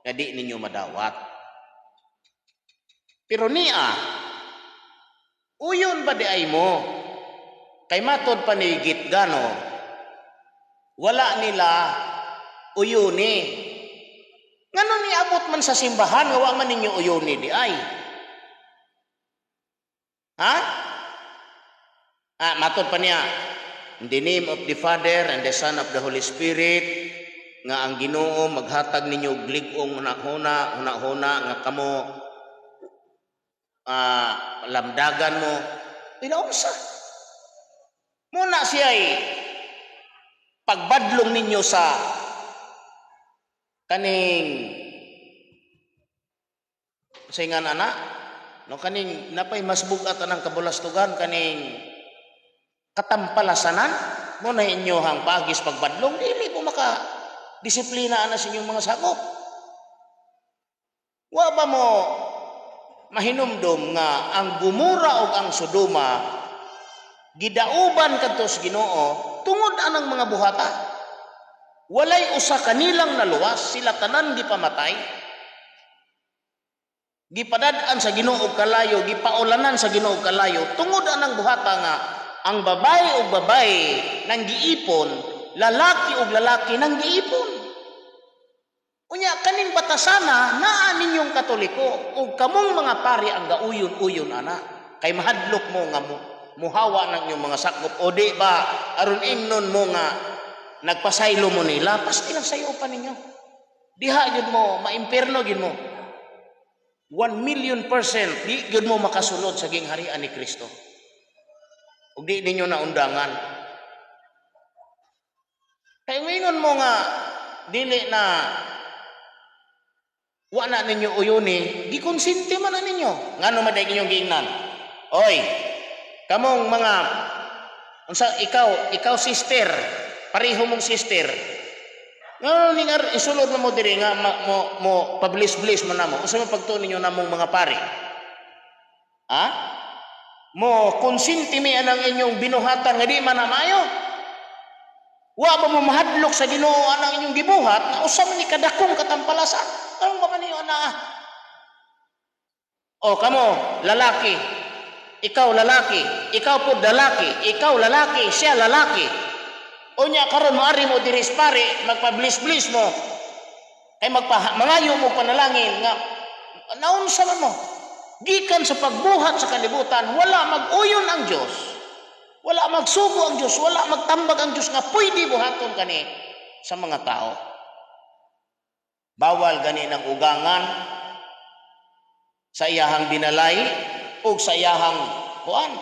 nga di ninyo madawat. Pero niya, uyon ba di ay mo? Kay matod panigit gano, wala nila uyuni. Ngano ni abot man sa simbahan, nga wa man ninyo uyuni di ay. Ha? Matod pa niya, in the name of the Father and the Son of the Holy Spirit, nga ang Ginoo maghatag ninyo glig-ong huna-huna nga kamo lamdagan mo. Pinaunsa. Muna siya'y pagbadlong ninyo sa kaning saingan ana, no kaning napay mas bugat anang kabulastugan kaning katampalasanan mo na inyo hang pagis pagbadlong, dili po maka disiplina ana sa inyong mga sakop. Wa ba mo mahinumdom nga ang Gomora ug ang Sodoma gidauban kadto sa Ginoo tungod anang mga buhata. Walay usa kanilang naluwas, sila tanan gipamatay. Gipadad-an sa Ginoo kalayo, gipaulanan sa Ginoo kalayo tungod anang buhata nga ang babae ug babae nang giipon, lalaki ug lalaki nang giipon. Unya kaning batasana naa ninyong Katoliko ug kamong mga pari ang gauyon-uyon ana kay mahadlok mo nga muhawa ng inyong mga sakop o di ba aron ingnon mo nga nagpasaylo mo nila pasti lang sayo pa ninyo diha gyud mo maimperno gyud mo 1,000,000% di gyud mo makasulod sa gingharian ni Kristo ug di ninyo naundangan kay ingon mo nga dili na wa na ninyo uyuni gikonsente man na ninyo ngano maday inyong giingnan oy kamong mga Unsa ikaw sister, pareho mong sister. Nga ningar isulod na mo diri nga mo pabilis-bilis man namo. Unsa man pagtuon ninyo namong mga pare? Ha? Mo konsinti mi anang inyong binuhatan nga di man na maayo. Wa ba mo mahadlok sa Ginoo anang inyong gibuhat na usa man ni kadakong katampalasan. Ano ba kaniyo na? O kamo lalaki. Ikaw lalaki, ikaw po lalaki, ikaw lalaki, siya lalaki. Unya karon maari mo diri sa pare magpabilis-bilis mo. Kay mangayo mo panalangin nga naunsa man mo. Gikan sa pagbuhat sa kalibutan, wala mag-uyon ang Dios. Wala magsugo ang Dios, wala magtambag ang Dios nga pwede buhaton kani sa mga tao. Bawal gani ng ugangan sa iyahang dinalay o sa iyahang kuan.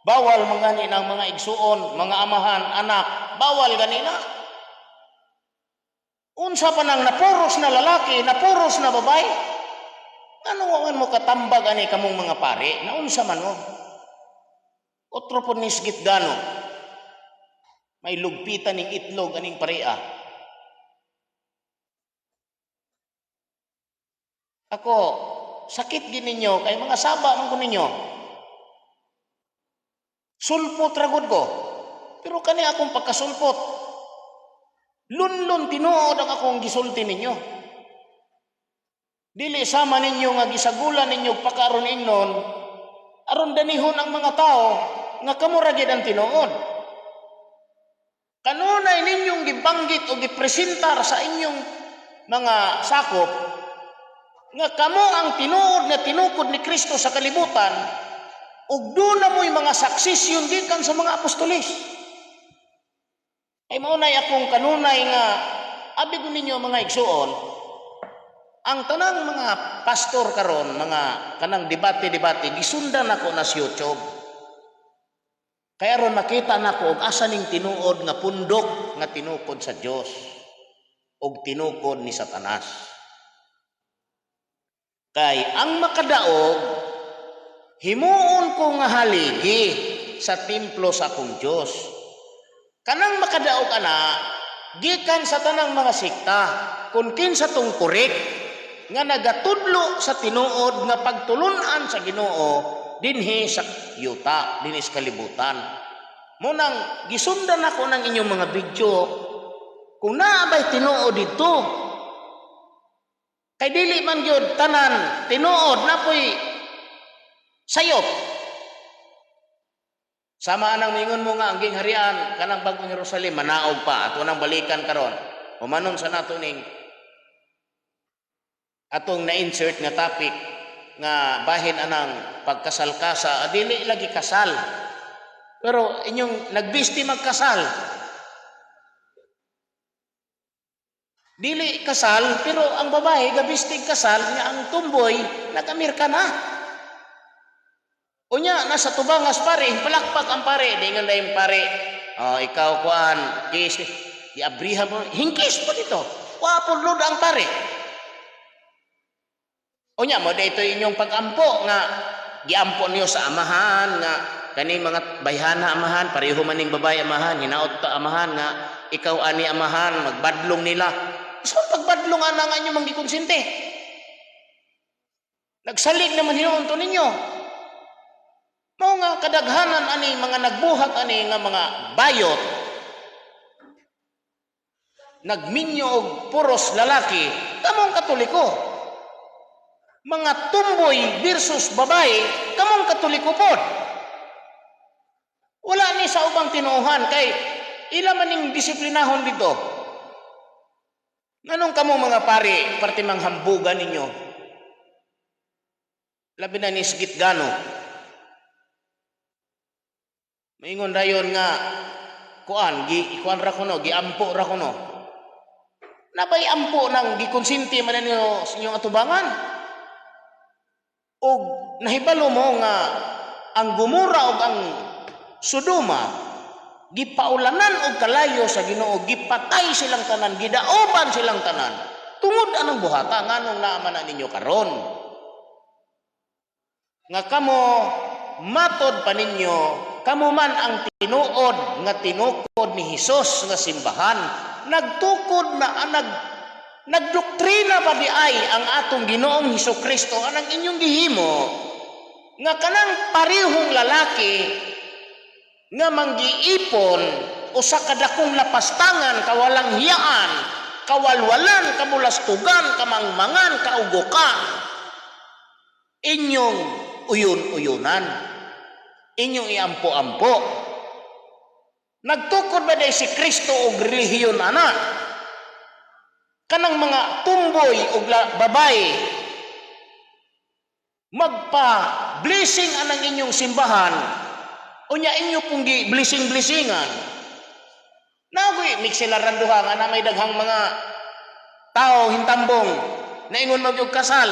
Bawal mangani ng mga igsuon, mga amahan, anak, bawal gani na. Unsa pa nang napuros na lalaki, napuros na babae? Ano man mo katambag ani kamong mga pare? Naunsa man mo? Otro po nisgit gano. May lugpitan ning itlog aning pareha. Ako, sakit gid ninyo kay mga saba man ko ninyo. Sulpot ragod ko. Pero kani akong pagkasulpot. Lunlun tinuod ang akong gisulti ninyo. Dili sama ninyo nga gisagulan ninyo pakaron ingnon aron danihon ang mga tao nga kamo ra gid ang tinuod. Kanunay ninyong gibanggit o gipresentar sa inyong mga sakop nga kamo ang tinuod nga tinukod ni Kristo sa kalibutan ug doon na mo'y mga saksisyon gikan sa mga apostoles. Ay maunay akong kanunay nga abi ko ninyo mga igsuon, ang tanang mga pastor karon, mga kanang debate-debate gisundan nako na sa YouTube. Kaya ron makita nako og asa ning tinuod nga pundok nga tinukod sa Dios og tinukod ni Satanas. Kay ang makadaog himuon ko nga haligi sa templo sa akong Dios. Kanang makadaog ana gikan sa tanang mga sikta kun kinsa tong korek nga nagatudlo sa tinuod nga pagtulunan sa Ginoo dinhi sa yuta, dinhi sa kalibutan. Munang gisundan ako ng inyong mga video kung naabay tinuod dito. Kay dili man gyud tanan tinuod na po'y sayop. Sama anang mingon mo nga ang gingharian kanang bagong Jerusalem manaog pa ato nang balikan karon. Umanon sa nato ning atong na-insert nga topic nga bahin anang pagkasal-kasa, dili lagi kasal. Pero inyong nagbisti magkasal. Dili kasal, pero ang babae gabistig kasal nga ang tumboy nag-Amerika na. Unya nasa tubangas pare, palakpak ang pare, dingon na yung pare. Oh, ikaw kuan, kis, iabriha mo, hingkis po dito. Wapon lod ang pare. Unya mo dito inyong pag-ampo nga giampo niyo sa amahan nga kani mga bayhana amahan pareho man ning babae amahan hinaot ta amahan nga ikaw ani amahan magbadlong nila. So pagbadlong ana nga inyo manggikonsente. Nagsalig naman hinuon to ninyo. Mao nga kadaghanan ani mga nagbuhat ani nga mga bayot nagminyo og puros lalaki kamong katoliko. Mga tumboy versus babae, kamong katoliko pod. Wala ni sa ubang tinuuhan kay ila man ning disiplinahon dito. Nganong kamo mga pare, parte mang hambugan ninyo. Labi na ni sigit gano. Maingon dayon nga kuan ikuan ra kuno, giampo ra kuno. Nabay ampo nang gikonsinti man ninyo sa inyong atubangan. Og nahibalo mo nga ang Gomora og ang Sodoma gipaulanan og kalayo sa Ginoo, gipatay silang tanan, gidaoban silang tanan tungod anang buhata nganong naaman na ninyo karon nga kamo matod pa ninyo kamo man ang tinuod nga tinukod ni Hesus nga simbahan, nagtukod na nagdoktrina pa di ay ang atong Ginoong Hesukristo anang inyong gihimo nga kanang parehong lalaki nga manggiipon usa ka dakong lapastangan kawalang hiyaan, kawalwalan, kamulastugan, kamangmangan, kaugokan, inyong uyon-uyonan, inyong iampo-ampo. Nagtukod ba day si Kristo og relihiyon ana? Kanang mga tumboy o babae magpa-blessing anang inyong simbahan unya inyo pong blessing-blessingan. Nagoy miksilaran duha nga na may daghang mga tao hintambong na ingon magyug kasal.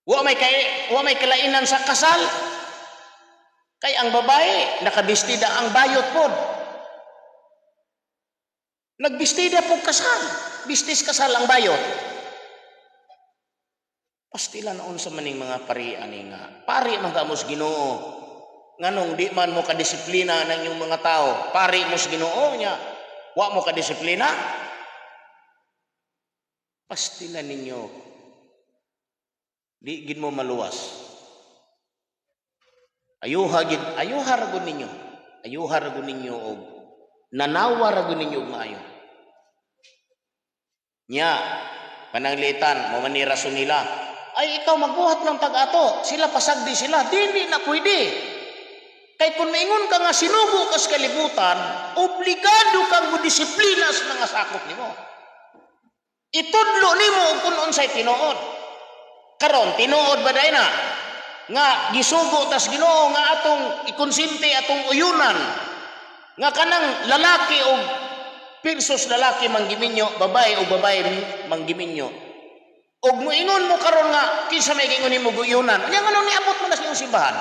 Wa may kalainan sa kasal. Kay ang babae nakabistida ang bayot pod. Nagbistida po kasal. Bistis kasal ang bayot. Pastila noon sa maning mga pari ani nga. Pari man kamos Ginoo. Nganong di man mo kadisiplina ng inyong mga tao. Pari mo sa Ginoo nya. Wa mo kadisiplina. Pastila ninyo. Di gid mo maluwas. Ayuha ragon ninyo. Ayuha ragon ninyo og nanawa ragon ninyo maayo. Nya, pananglitan, mo manira nila. Ay ikaw magbuhat ng tag-ato. Sila pasagdi sila. Dili na pwede. Kay kung maingon ka nga sinubo kas kalibutan, obligado kang modisiplina sa mga sakop nimo. Itudlo nimo kung unsay tinuod. Karon tinuod ba day na? Nga gisugo tas Ginoo nga atong ikonsinte atong uyunan. Nga kanang lalaki o pirsos lalaki manggiminyo, babae o babae manggiminyo. Og moingon mo karon nga kinsa may gingon nimo guyunan. Nya nganong niabot mo na sa inyong simbahan?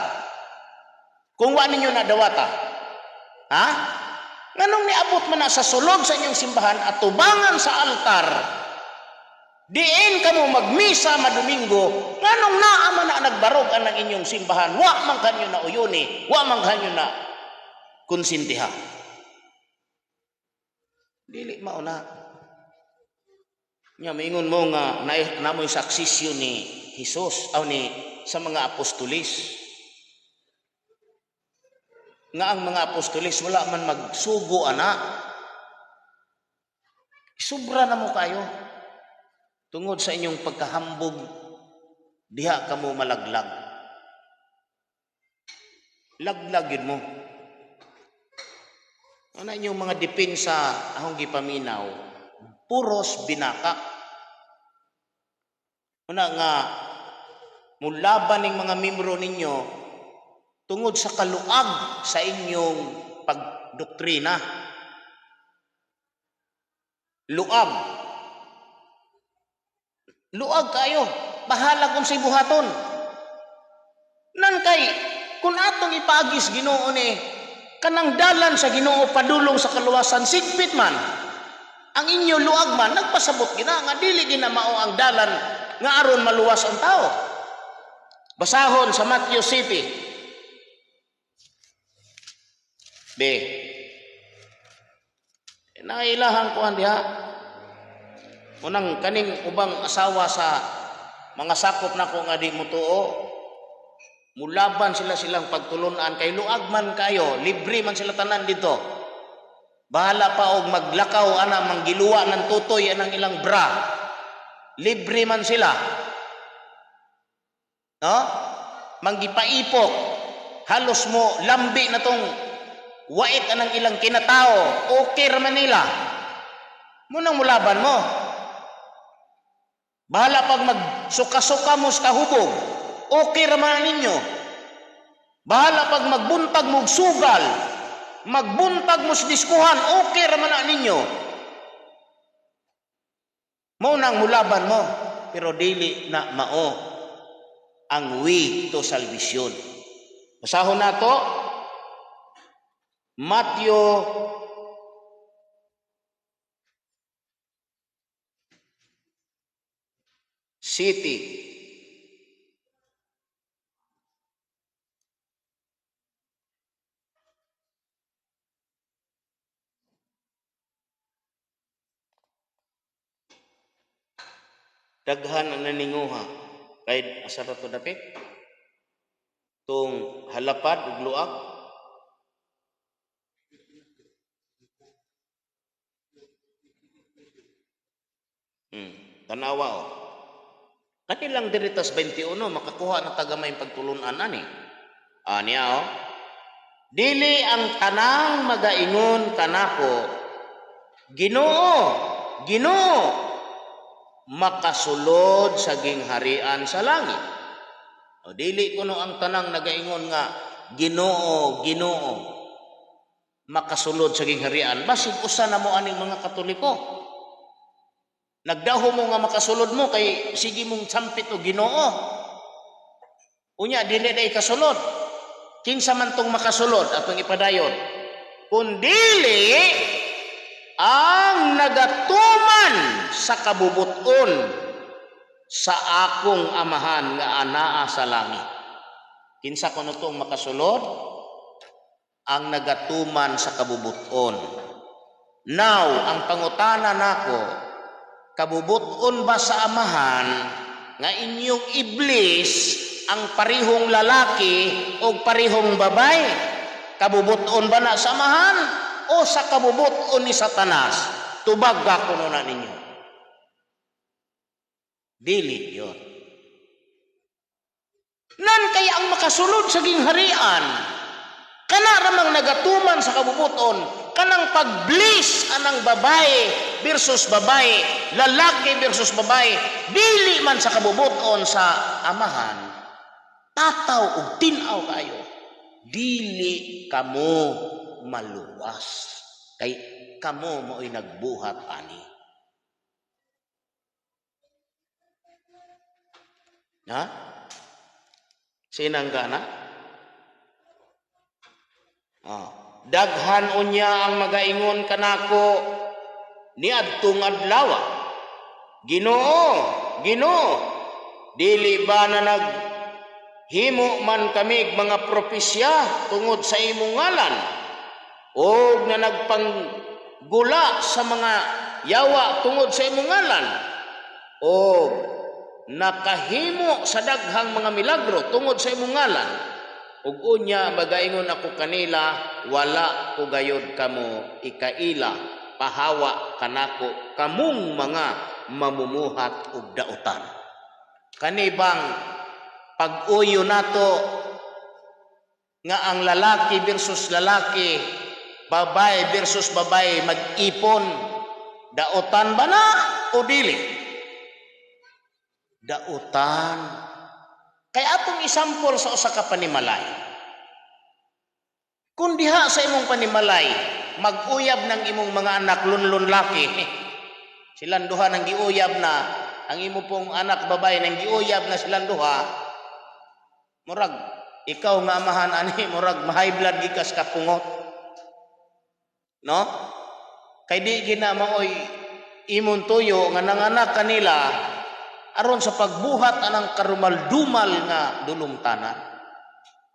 Kung wa ninyo na dawata. Ha? Nganong niabot mo na sa sulod sa inyong simbahan at tubangan sa altar? Diin kamo magmisa madomingo, nganong naa man na nagbarog ang inyong simbahan? Wa man kanyo na uyuni, wa man kanyo na konsintiha. Dili mao na. Nya maingon mo nga namoy saksisyo ni Hesus aw ni sa mga apostolis. Nga ang mga apostolis wala man magsugo ana. Sobra na mo kayo. Tungod sa inyong pagkahambog, diha kamo malaglag. Laglagin mo. Ano inyong mga depensa ahong gipaminaw, puros binaka. Una nga, mulaban ng mga membro ninyo, tungod sa kaluag sa inyong pagdoktrina. Luag. Luag kayo, bahala kung si buhaton. Nan kay, kung atong ipagis Ginoo ni, kanang dalan sa Ginoo padulong sa kaluwasan, sigpit man. Ang inyo luag man, nagpasabot gina, nga dili ginamao ang dalan, nga aron maluwas ang tao. Basahon sa Matthew City. B. Nailahan ko diha. Unang kaning ubang asawa sa mga sakop nako nga di mutuo, mulaban silang pagtulunan kay luag man kayo, libre man sila tanan dito. Bahala pa og maglakaw ana manggiluwa ng tutoy anang ilang bra. Libre man sila. No? Manggipaipok. Halos mo lambi na tong wait anang ilang kinatao. Okay ra man nila. Munang mulaban mo. Bahala pag magsuka-suka mo sa kahubog, okay raman ninyo. Bahala pag magbuntag mo sugal, magbuntag mo sa diskuhan, okay raman ninyo. Mao nang mulaban mo, pero dili na mao ang way to salvation. Basahon nato Matthew City. daghan ang naninguha kay asa ra to dapit tung halapad ug luag. Tanawa o. Kanilang diritas 21 makakuha ng tagamay pagtulunan ani. Aniya o. Dili ang tanang magaingon kanako, Ginoo, Ginoo, makasulod sa gingharian sa langit. O dili kuno ang tanang nagaingon nga Ginoo, Ginoo, makasulod sa gingharian. Basig usa na mo aning mga Katoliko. Nagdaho mo nga makasulod mo kay sige mong sampit o Ginoo. Unya dili day kasulod. Kinsa man tong makasulod atong ipadayon? Kundili ang nagatuman sa kabubuton sa akong amahan nga anaa sa langit. Kinsa kuno tong makasulod? Ang nagatuman sa kabubuton. Now, ang pangutana nako, kabubuton ba sa amahan nga inyong iblis ang parihong lalaki o parihong babae? Kabubuton ba na sa amahan o sa kabubuton ni Satanas? Tubag ka kuno na ninyo. Dili yun. Nan kaya ang makasulod sa gingharian, kana ramang nagatuman sa kabubuton, kanang pag-bliss anang babae versus babae, lalaki versus babae, dili man sa kabubuton sa amahan, tataw ug tinaw kayo, dili kamo maluwas kay kamo mo'y nagbuhat ani. Ha? Sinang gana? Daghan unya ang magaingon kanako niadtong adlaw, Ginoo, Ginoo, dili ba na himo man kami mga propesya tungod sa imong ngalan o na nagpanggula sa mga yawa tungod sa imong ngalan o nakahimo sa daghang mga milagro tungod sa imong ngalan, ug unya magaingon ako kanila, wala ko gayod kamo ikaila pahawa kanako kamong mga mamumuhat ug dautan. Kanibang pag-uyo nato nga ang lalaki versus lalaki, babae versus babae mag-ipon, dautan ba na o dili? Dautan. Kaya atong isampol sa usa ka panimalay. Kung diha sa imong panimalay, mag-uyab ng imong mga anak lunlun laki, silang duha nang giuyab na, ang imo pong anak babae nang giuyab na silang duha, murag ikaw nga amahan ani, murag ma-high blood gikas ka pungot. No? Kay di gina maoy imong tuyo nga nanganak kanila aron sa pagbuhat anang karumaldumal nga dulumtanan.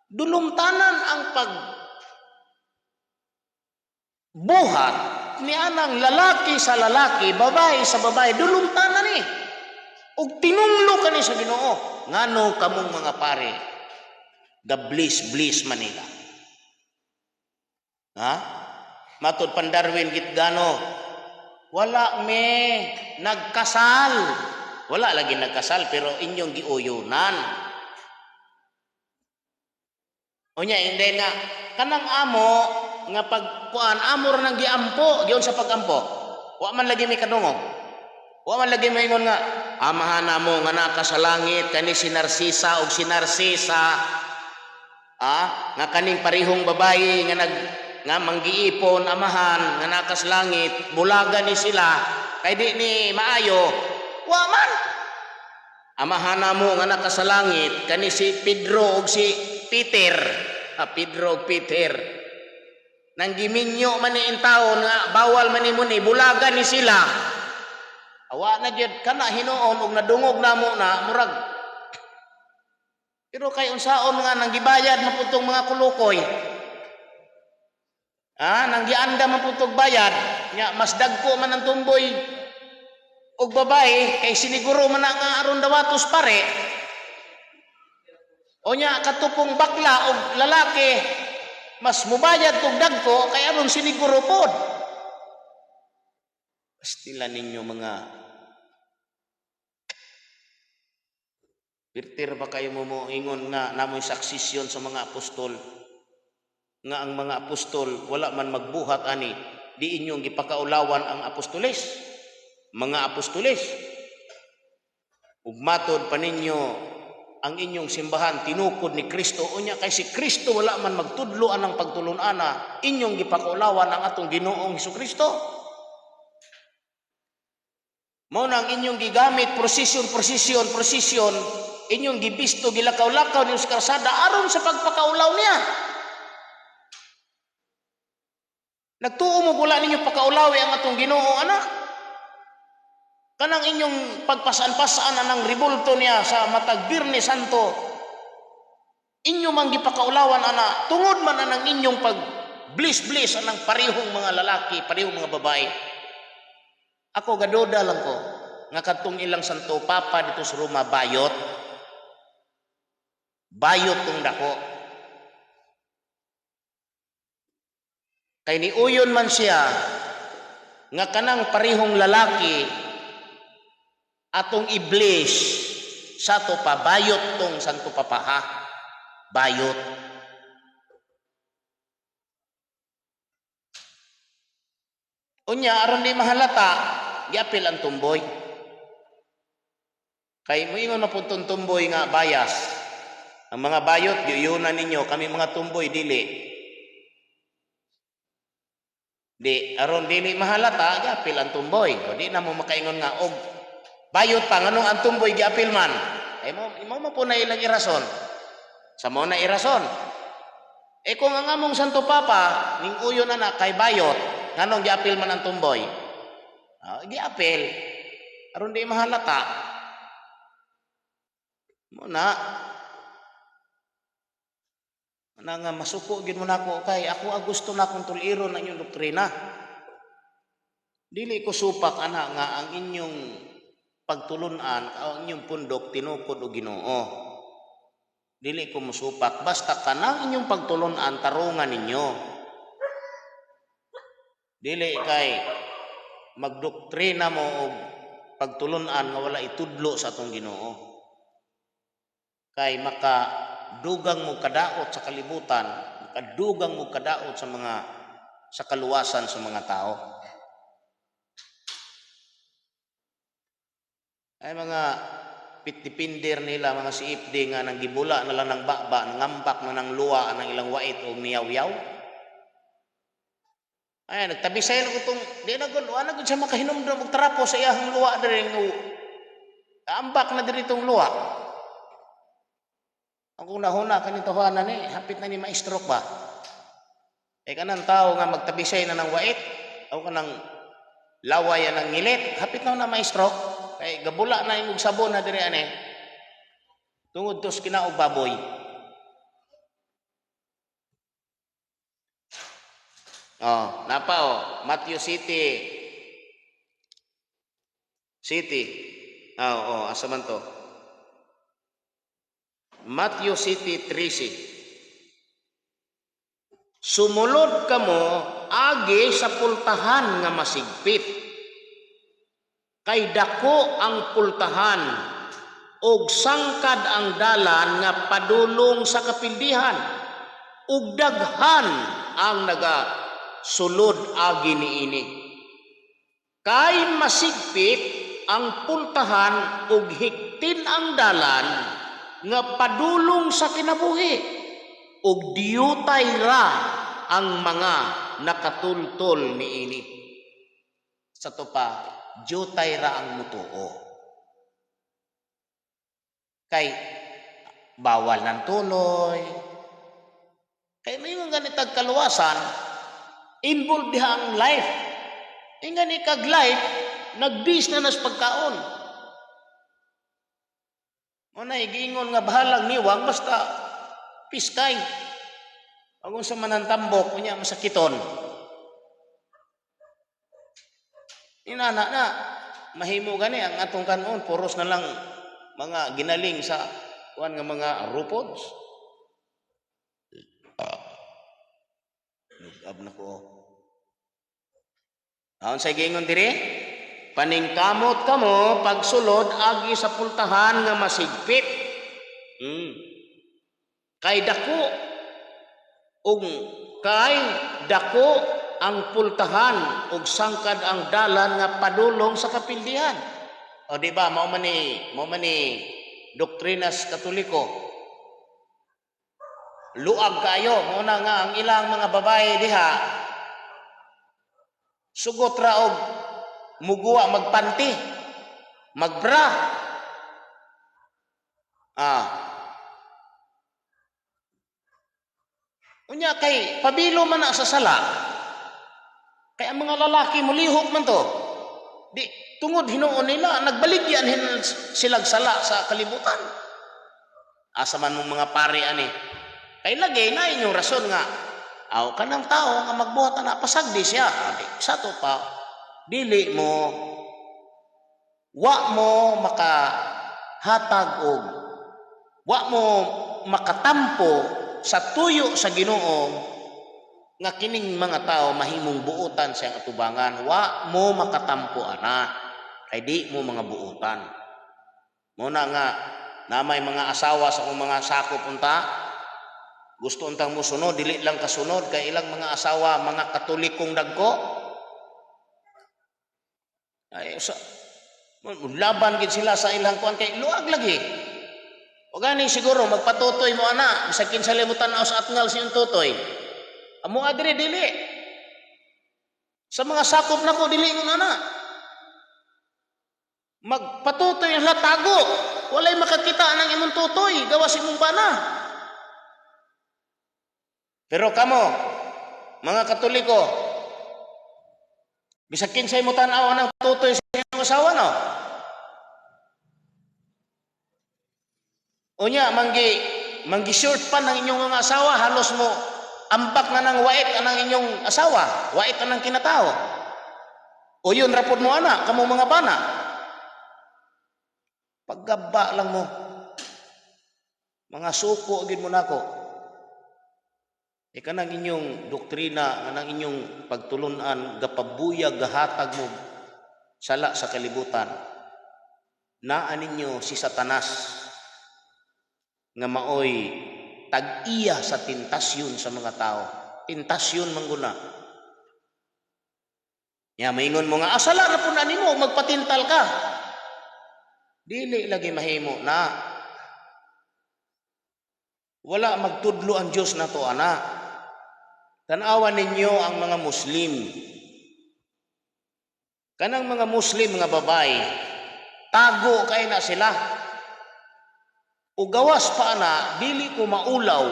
Dulumtanan ang pagbuhat ni anang lalaki sa lalaki, babae sa babae, dulumtanan ni. Ug tinunglo kani sa Ginoo, ngano kamong mga pare, bliss Manila. Ha? Matud pan Darwin Gitgano, wala me nagkasal. Wala lagi nagkasal pero inyong giuyunan. Unya hindi nga kanang amo nga pagkuan amo ra nang giampo, giun sa pagampo. Wa man lagi may kadungog. Wa man lagi maingon nga amahan namo nga naka sa langit kani si Narcisa ug si Narcisa. Nga kaning parihong babayi nga manggiipon amahan nga naka sa langit, bulagan ni sila kay di ni maayo. Wa man. Amahan namo nga naka sa langit kani si Pedro ug si Peter. Pedro ug Peter. Nang giminyo man ni taon nga bawal man nimo ni bulagan ni sila. Awa na gyud kana hinuon ug nadungog namo na murag. Pero kay unsaon nga nang gibayad man putong mga kulukoy. Nang gianda man putog bayad, nya mas dagko man ang tumboy. og babae kay siniguro man nga aron dawatos pare. O nya katupong bakla og lalaki mas mubayad tug dagko kay aron siniguro pod. Pastila ninyo mga pirtir ba kayo mo ingon nga namoy saksisyon sa mga apostol nga ang mga apostol wala man magbuhat ani di inyong gipakaulawan ang apostoles, mga apostoles. Ug matod pa ninyo ang inyong simbahan tinukod ni Kristo unya kay si Kristo wala man magtudloan ng pagtulon-ana inyong gipakaulawan ang atong Ginoong Hesukristo. Mao nang inyong gigamit prosesyon inyong gibisto gilakaw-lakaw ninyo sa karsada aron sa pagpakaulaw niya. Nagtuo mo gula ninyo pakaulawi ang atong Ginoo anak. Kanang inyong pagpasaan-pasaan anang ribulto niya sa matag Birne Santo. Inyo man gipakaulawan ana tungod man anang inyong pag bliss anang parehong mga lalaki, parehong mga babae. Ako gadoda lang ko nga kadtong ilang Santo Papa dito sa Roma bayot tong dako. Kay niuyon man siya nga kanang parehong lalaki atong iblis sa to pa bayot tong Santo Papa ha. Bayot. Unya aron di mahalata giapil ang tumboy. Kay moingon na pud tong tumboy nga bayas. Ang mga bayot giyunan ninyo kami mga tumboy dili. Di aron dili mahalata giapil ang tumboy. O di na mo makaingon nga og bayot pa nganong ang tumboy giapil man. Ay mo po na ilang irason. Sa mo na irason. Kung ang among Santo Papa ning uyon na kay bayot nganong giapil man ang tumboy. Giapil aron di mahalata. Mo na nga masuko gid mo nako kay ako gusto na kong tuliron ang inyong doktrina. Dili ko supak ana nga ang inyong pagtulunan ang inyong pundok tinukod og Ginoo. Dili ko musupak basta kanang inyong pagtulunan tarungan ninyo. Dili kay magdoktrina mo og pagtulunan nga wala itudlo sa atong Ginoo. Kay dugang mo kadaot sa kalibutan, makadugang mo kadaot sa kaluwasan sa mga tao. Ay mga pitipindir nila, mga siipdi nga nang gibula na lang ng baba, ngambak na ng luwa ng ilang wait o niyaw-yaw. Ay nagtabisay na kutong di na gud siya makahinumdum og trapo sa iyang luwa diri ng ambak na diri tong luwa. Ang kunahuna kanito na ni hapit na ni ma-stroke ba. Kanang tao nga magtabisay na ng wait o kanang laway ng ngilit, hapit na ma-stroke. Kay gabula na imong sabon na diri ani. Tungod tos kinaog baboy. Napa Matthew City. Asa man to? Matthew City 13. Sumulod kamo agi sa pultahan nga masigpit. Kay dako ang pultahan ug sangkad ang dalan nga padulong sa kapildihan ug daghan ang sulod agi niini. Kay masigpit ang pultahan ug hiktin ang dalan nga padulong sa kinabuhi ug diyutay ra ang mga nakatultol niini. Sa to pa diyutay ra ang mutuo. Kay bawal ng tuloy. Kay may mga ganitag kaluwasan involved diha ang life. Ingani kag life nagbis na nas pagkaon. Muna giingon nga bahalang niwang basta piskay. Agong sa manantambok kunya masakiton. Inana na mahimo gani ang atong kanon puros na lang mga ginaling sa kuan nga mga ropods. Lugab na ko. Aon sa gingon diri? Paningkamot kamo pagsulod agi sa pultahan nga masigpit. Kay dako ang pultahan ug sangkad ang dalan nga padulong sa kapildihan. O di ba mao man ni doktrinas Katoliko. Luag kayo mo na nga ang ilang mga babae diha sugot ra og muguwa magpanti, magbra. Unya kay pabilo man na sa sala. Kay ang mga lalaki mulihok man to. Di tungod hinuon nila nagbaligyan silag sala sa kalibutan. Asa man mong mga pare ani. Kay lagay na inyong rason nga aw kanang tao nga magbuhat na pasagdi siya. Sa to pa dili mo wa mo makahatag og wa mo makatampo sa tuyo sa Ginoo nga kining mga tao mahimong buutan sa atubangan. Wa mo makatampo ana kay di mo mga buutan. Muna nga namay mga asawa sa akong mga sakop unta gusto untang mo sunod dili lang kasunod kay ilang mga asawa mga Katolikong dagko ay sa laban gid sila sa ilang kuan kay luag lagi. O gani siguro magpatutoy mo ana bisag kinsa limutan na sa atngal siyang tutoy. Amo adre dili. Sa mga sakop nako dili ngon ana. Magpatutoy ang latago. Walay makakita nang imong tutoy gawas imong bana. Pero kamo mga Katoliko bisag kinsa imo tan-aw nang tutoy sa imong asawa no. Unya manggi short pa ng inyong mga asawa halos mo ambak na ng wait anang inyong asawa, wait anang kinatao. O yun rapod mo ana kamo mga bana. Paggaba lang mo. Mga suko gid mo nako. Kanang inyong doktrina kanang inyong pagtulunan gapabuyag gahatag mo sala sa kalibutan. Naa ninyo si Satanas nga maoy tag-iya sa tentasyon sa mga tao. Tentasyon mangguna. Ya maingon mo nga asala na pud nimo magpatintal ka. Dili lagi mahimo na. Wala magtudlo ang Dios nato ana. Tan-awan ninyo ang mga Muslim. Kanang mga Muslim nga babae tago kay na sila. O gawas pa na, dili ko maulaw,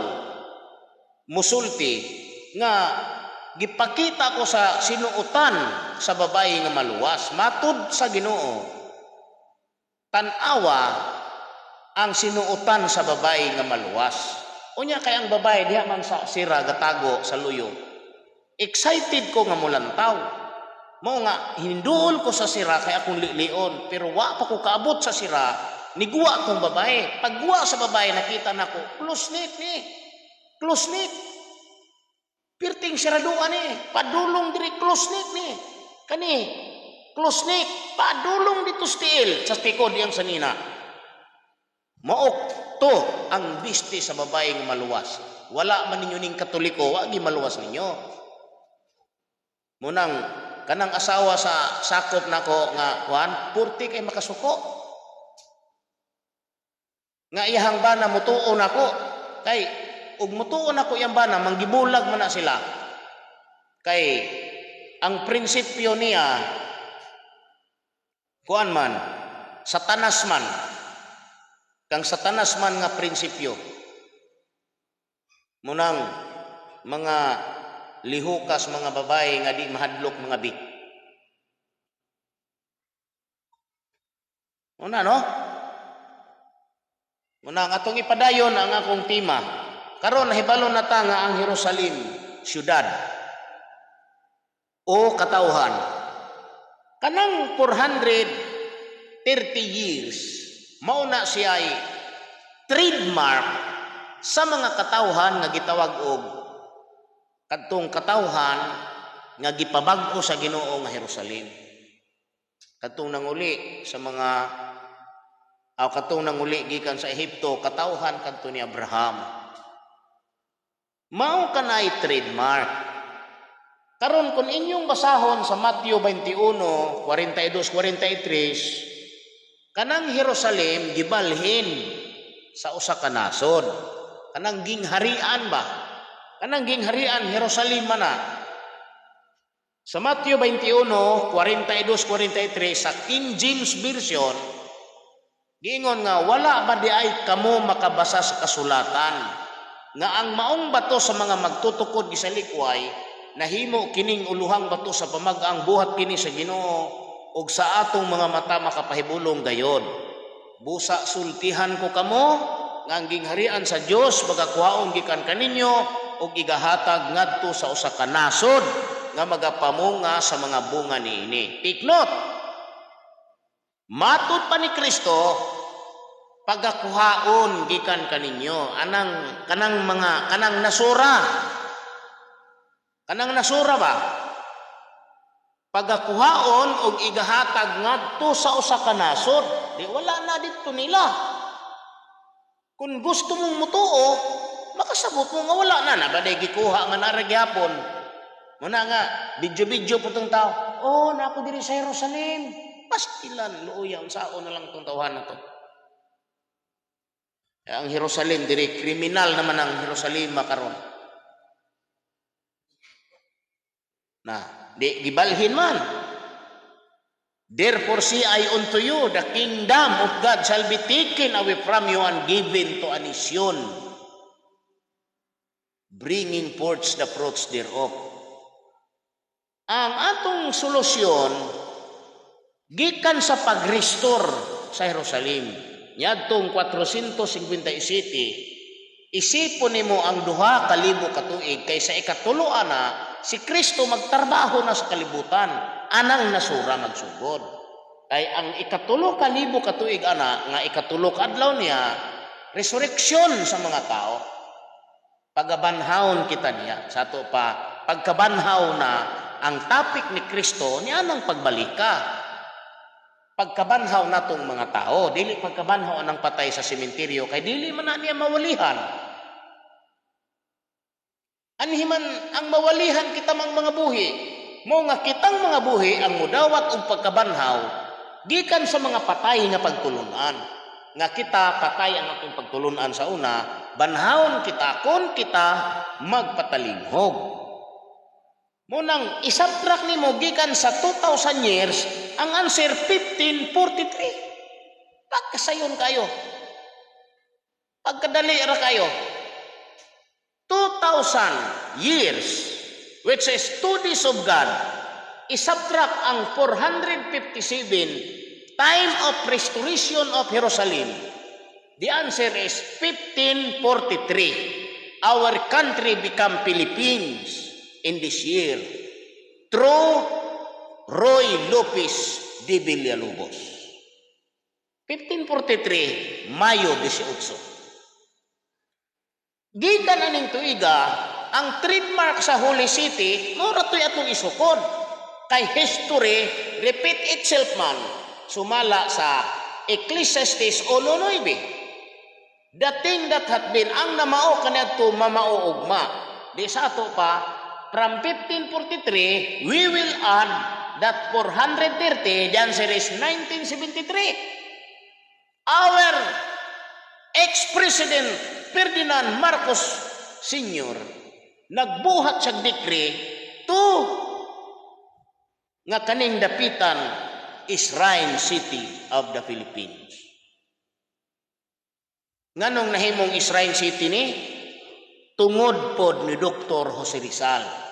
musulti, nga gipakita ko sa sinuutan sa babae nga maluwas. Matud sa Ginoo, tanawa ang sinuutan sa babae nga maluwas. Unya kay ang babae diha man sa sira gatago sa luyo. Excited ko nga mulantaw. Mao nga hinduol ko sa sira kay akong lilion, pero wa pa ko kaabot sa sira. Niguwa tong babae. Pagguwa sa babae, nakita na ko, close-knit ni. Close-knit. Pirting siraduan ni. Padulong diri close-knit ni. Kani, close-knit. Padulong dito stiil. Sa tikod yang sanina. Maok to ang bisti sa babae ng maluwas. Wala man ninyo ning Katoliko, wagi maluwas ninyo. Munang, kanang asawa sa sakop nako nga, kuan, purti kay makasuko. Nga iyang bana mutuon ako kay ug mutuon ako iyang bana manggibulag man na sila kay ang prinsipyo niya kuan man Satanas man kang Satanas man nga prinsipyo munang mga lihukas mga babae nga di mahadlok mga bik. Una no? Muna ang atong ipadayon ang akong tema. Karon nahibalo na ta nga ang Jerusalem, syudad o katawhan. Kanang 400 30 years mao na siya ay trademark sa mga katawhan nga gitawag og kadtong katawhan nga gipabag-o sa Ginoo nga Jerusalem. Kadtong nanguli sa mga katong nanguli gikan sa Ehipto, katawhan kadto ni Abraham. Mao kanay trademark. Karon kung inyong basahon sa Matthew 21, 42-43, kanang Jerusalem gibalhin sa usa ka nasod. Kanang gingharian ba? Kanang gingharian Jerusalem man na. Sa Matthew 21, 42-43 sa King James Version, giingon nga wala ba di ay kamo makabasa sa kasulatan nga ang maong bato sa mga magtutukod sa likway nahimo kining uluhang bato sa pamag-ang buhat kini sa Ginoo ug sa atong mga mata makapahibulong gayod. Busa sultihan ko kamo nga ang gingharian sa Dios bagakuhaon gikan kaninyo ug igahatag ngadto sa usa ka nasod nga magapamunga sa mga bunga niini. Take note. Matud pa ni Kristo pagakuhaon gikan kaninyo kanang nasura. Kanang nasura ba? Pagakuhaon og igahatag ngadto sa usa ka nasod. Di wala na dito nila. Kung gusto mong mutuo, makasabot mo nga wala na baday gikuha nga nara gyapon. Muna nga video putong tao. Oh, nako diri sa Jerusalem. Pastilan luoy unsaon na lang tong tawhan na to. Ang Jerusalem diri kriminal naman ang Jerusalem makaron. Na di gibalhin man. Therefore say I unto you, the kingdom of God shall be taken away from you and given to a nation, bringing forth the fruits thereof. Ang atong solusyon gikan sa pag-restore sa Jerusalem. Niadtong 457, isipon nimo ang 2,000 ka tuig kay sa ikatulo ana si Kristo magtrabaho na sa kalibutan, anang nasura magsugod. Kay ang ikatulo 1,000 ka tuig ana nga ikatulo ka adlaw niya resurrection sa mga tao. Pagabanhawon kita niya sa ato pa pagkabanhaw na ang topic ni Kristo niya nang pagbalika. Pagkabanhaw natong mga tao, dili pagkabanhaw anang patay sa sementeryo kay dili man na niya mawalihan. Anhiman ang mawalihan kita mang mga buhi, mo nga kitang mga buhi ang mudawat og pagkabanhaw gikan sa mga patay nga pagtulunan. Nga kita patay ang atong pagtulunan sa una, banhawon kita kon kita magpatalinghog. Munang isabtrak nimo gikan sa 2,000 years, ang answer 1543. Pagkasayon kayo. Pagkadali ra kayo. 2,000 years, which is 2 days of God, isabtrak ang 457 time of restoration of Jerusalem. The answer is 1543. Our country become Philippines in this year through Roy Lopez de Villalobos. 1543, Mayo 18. Gikan aning tuiga, ang trademark sa Holy City, mura to'y atong isukod. Kay history, repeat itself man, sumala sa Ecclesiastes 1:9. The thing that had been, ang namao kanadto mamao ugma. Di sa ato pa, from 1543, we will add that 430, the answer is 1973. Our ex-president Ferdinand Marcos Sr. nagbuhat sa decree to nga kaning dapitan Shrine City of the Philippines. Nganong nahimong Shrine City ni? Tungod pod ni Dr. Jose Rizal.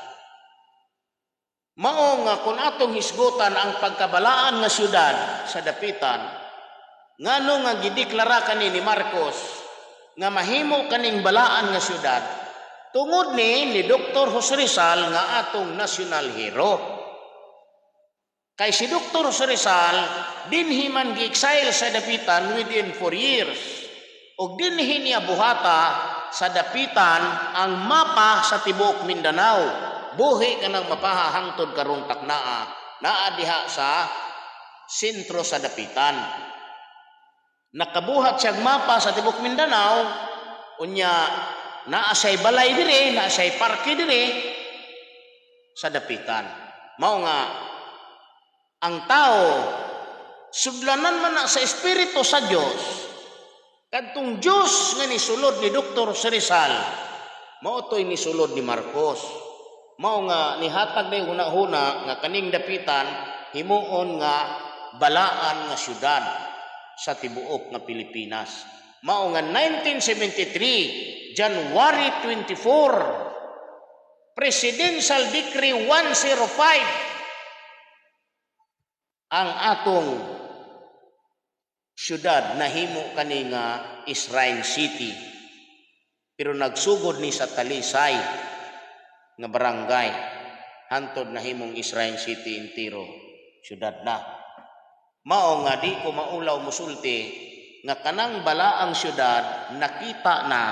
Mao nga kung atong hisgutan ang pagkabalaan nga syudad sa dapitan, ngano nga gideklara kani ni Marcos nga mahimo kaning balaan nga syudad, tungod ni Dr. Jose Rizal nga atong national hero. Kay si Dr. Rizal, dinhi man gi-exile sa dapitan within 4 years. O dinhi niya buhata sa dapitan ang mapa sa tibuok Mindanao. Buhi ka ng mapaha hangtod karong taknaa, naa diha sa sentro sa dapitan. Nakabuhat siyang mapa sa tibuok Mindanao, unya naa siya'y balay dire, naa siya'y parke dire sa dapitan. Mao nga ang tao sudlanan man na sa espiritu sa Dios. Kadtong Dios nga nisulod ni Dr. Rizal, mao toy nisulod ni Marcos. Mao nga nihatag day huna-huna nga kaning dapitan himuon nga balaan nga syudad sa tibuok nga Pilipinas. Mao nga 1973 January 24 Presidential Decree 105 ang atong syudad nahimo kani nga Shrine City. Pero nagsugod ni sa Talisay nga barangay hantod nahimong Shrine City entero syudad na. Mao nga di ko maulaw musulti nga kanang balaang syudad nakita na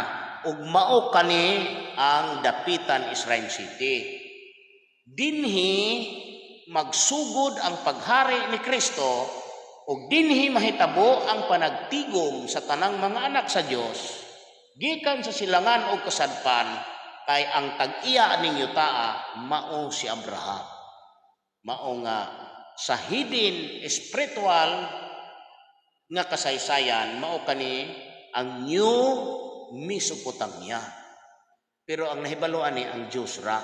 ug mao kani ang dapitan Shrine City. Dinhi magsugod ang paghari ni Kristo ug dinhi mahitabo ang panagtigom sa tanang mga anak sa Dios gikan sa silangan ug kasadpan kay ang tag-iya ning yutaa mao si Abraham. Mao nga sa hidden spiritual nga kasaysayan mao kani ang New Mesopotamia. Pero ang nahibaluan ni ang Diyos ra.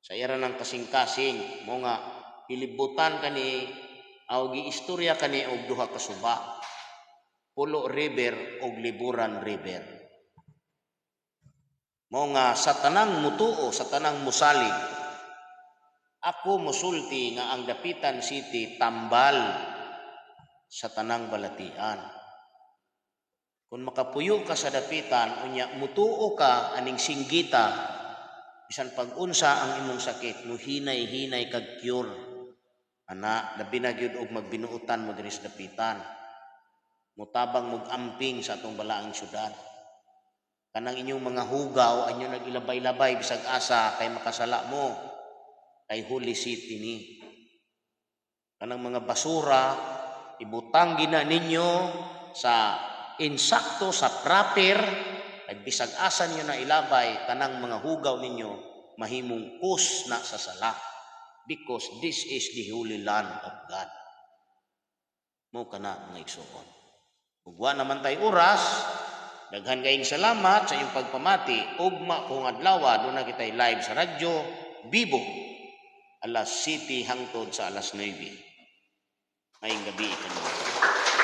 Sa era ng kasing-kasing, mo nga ilibutan kani aw giistorya kani og duha ka suba. Pulo River og Liburan River. Mo nga sa tanang mutuo, sa tanang musalig, ako musulti nga ang dapitan city tambal sa tanang balatian. Kung makapuyo ka sa dapitan, unya mutuo ka aning singgita, bisan pag-unsa ang imong sakit, no hinay-hinay kag cure. Ana, labi na gyud og magbinuutan mo diri sa dapitan. Mutabang mog amping sa atong balaang syudad. Kanang inyong mga hugaw, anyo nagilabay-labay bisag asa kay makasala mo kay Holy City ni. Kanang mga basura, ibutang gina ninyo sa insakto, sa proper, ay bisag asa niyo na ilabay, kanang mga hugaw ninyo, mahimong kus na sa sala. Because this is the holy land of God. Mo kana mga igsoon. Ugwa naman tayo oras, daghan kayong salamat sa iyong pagpamati. Ugma kung adlaw, doon na kita'y live sa radyo, Bibo, alas 7 hangtod sa alas 9. Ngayong gabi, ikanong.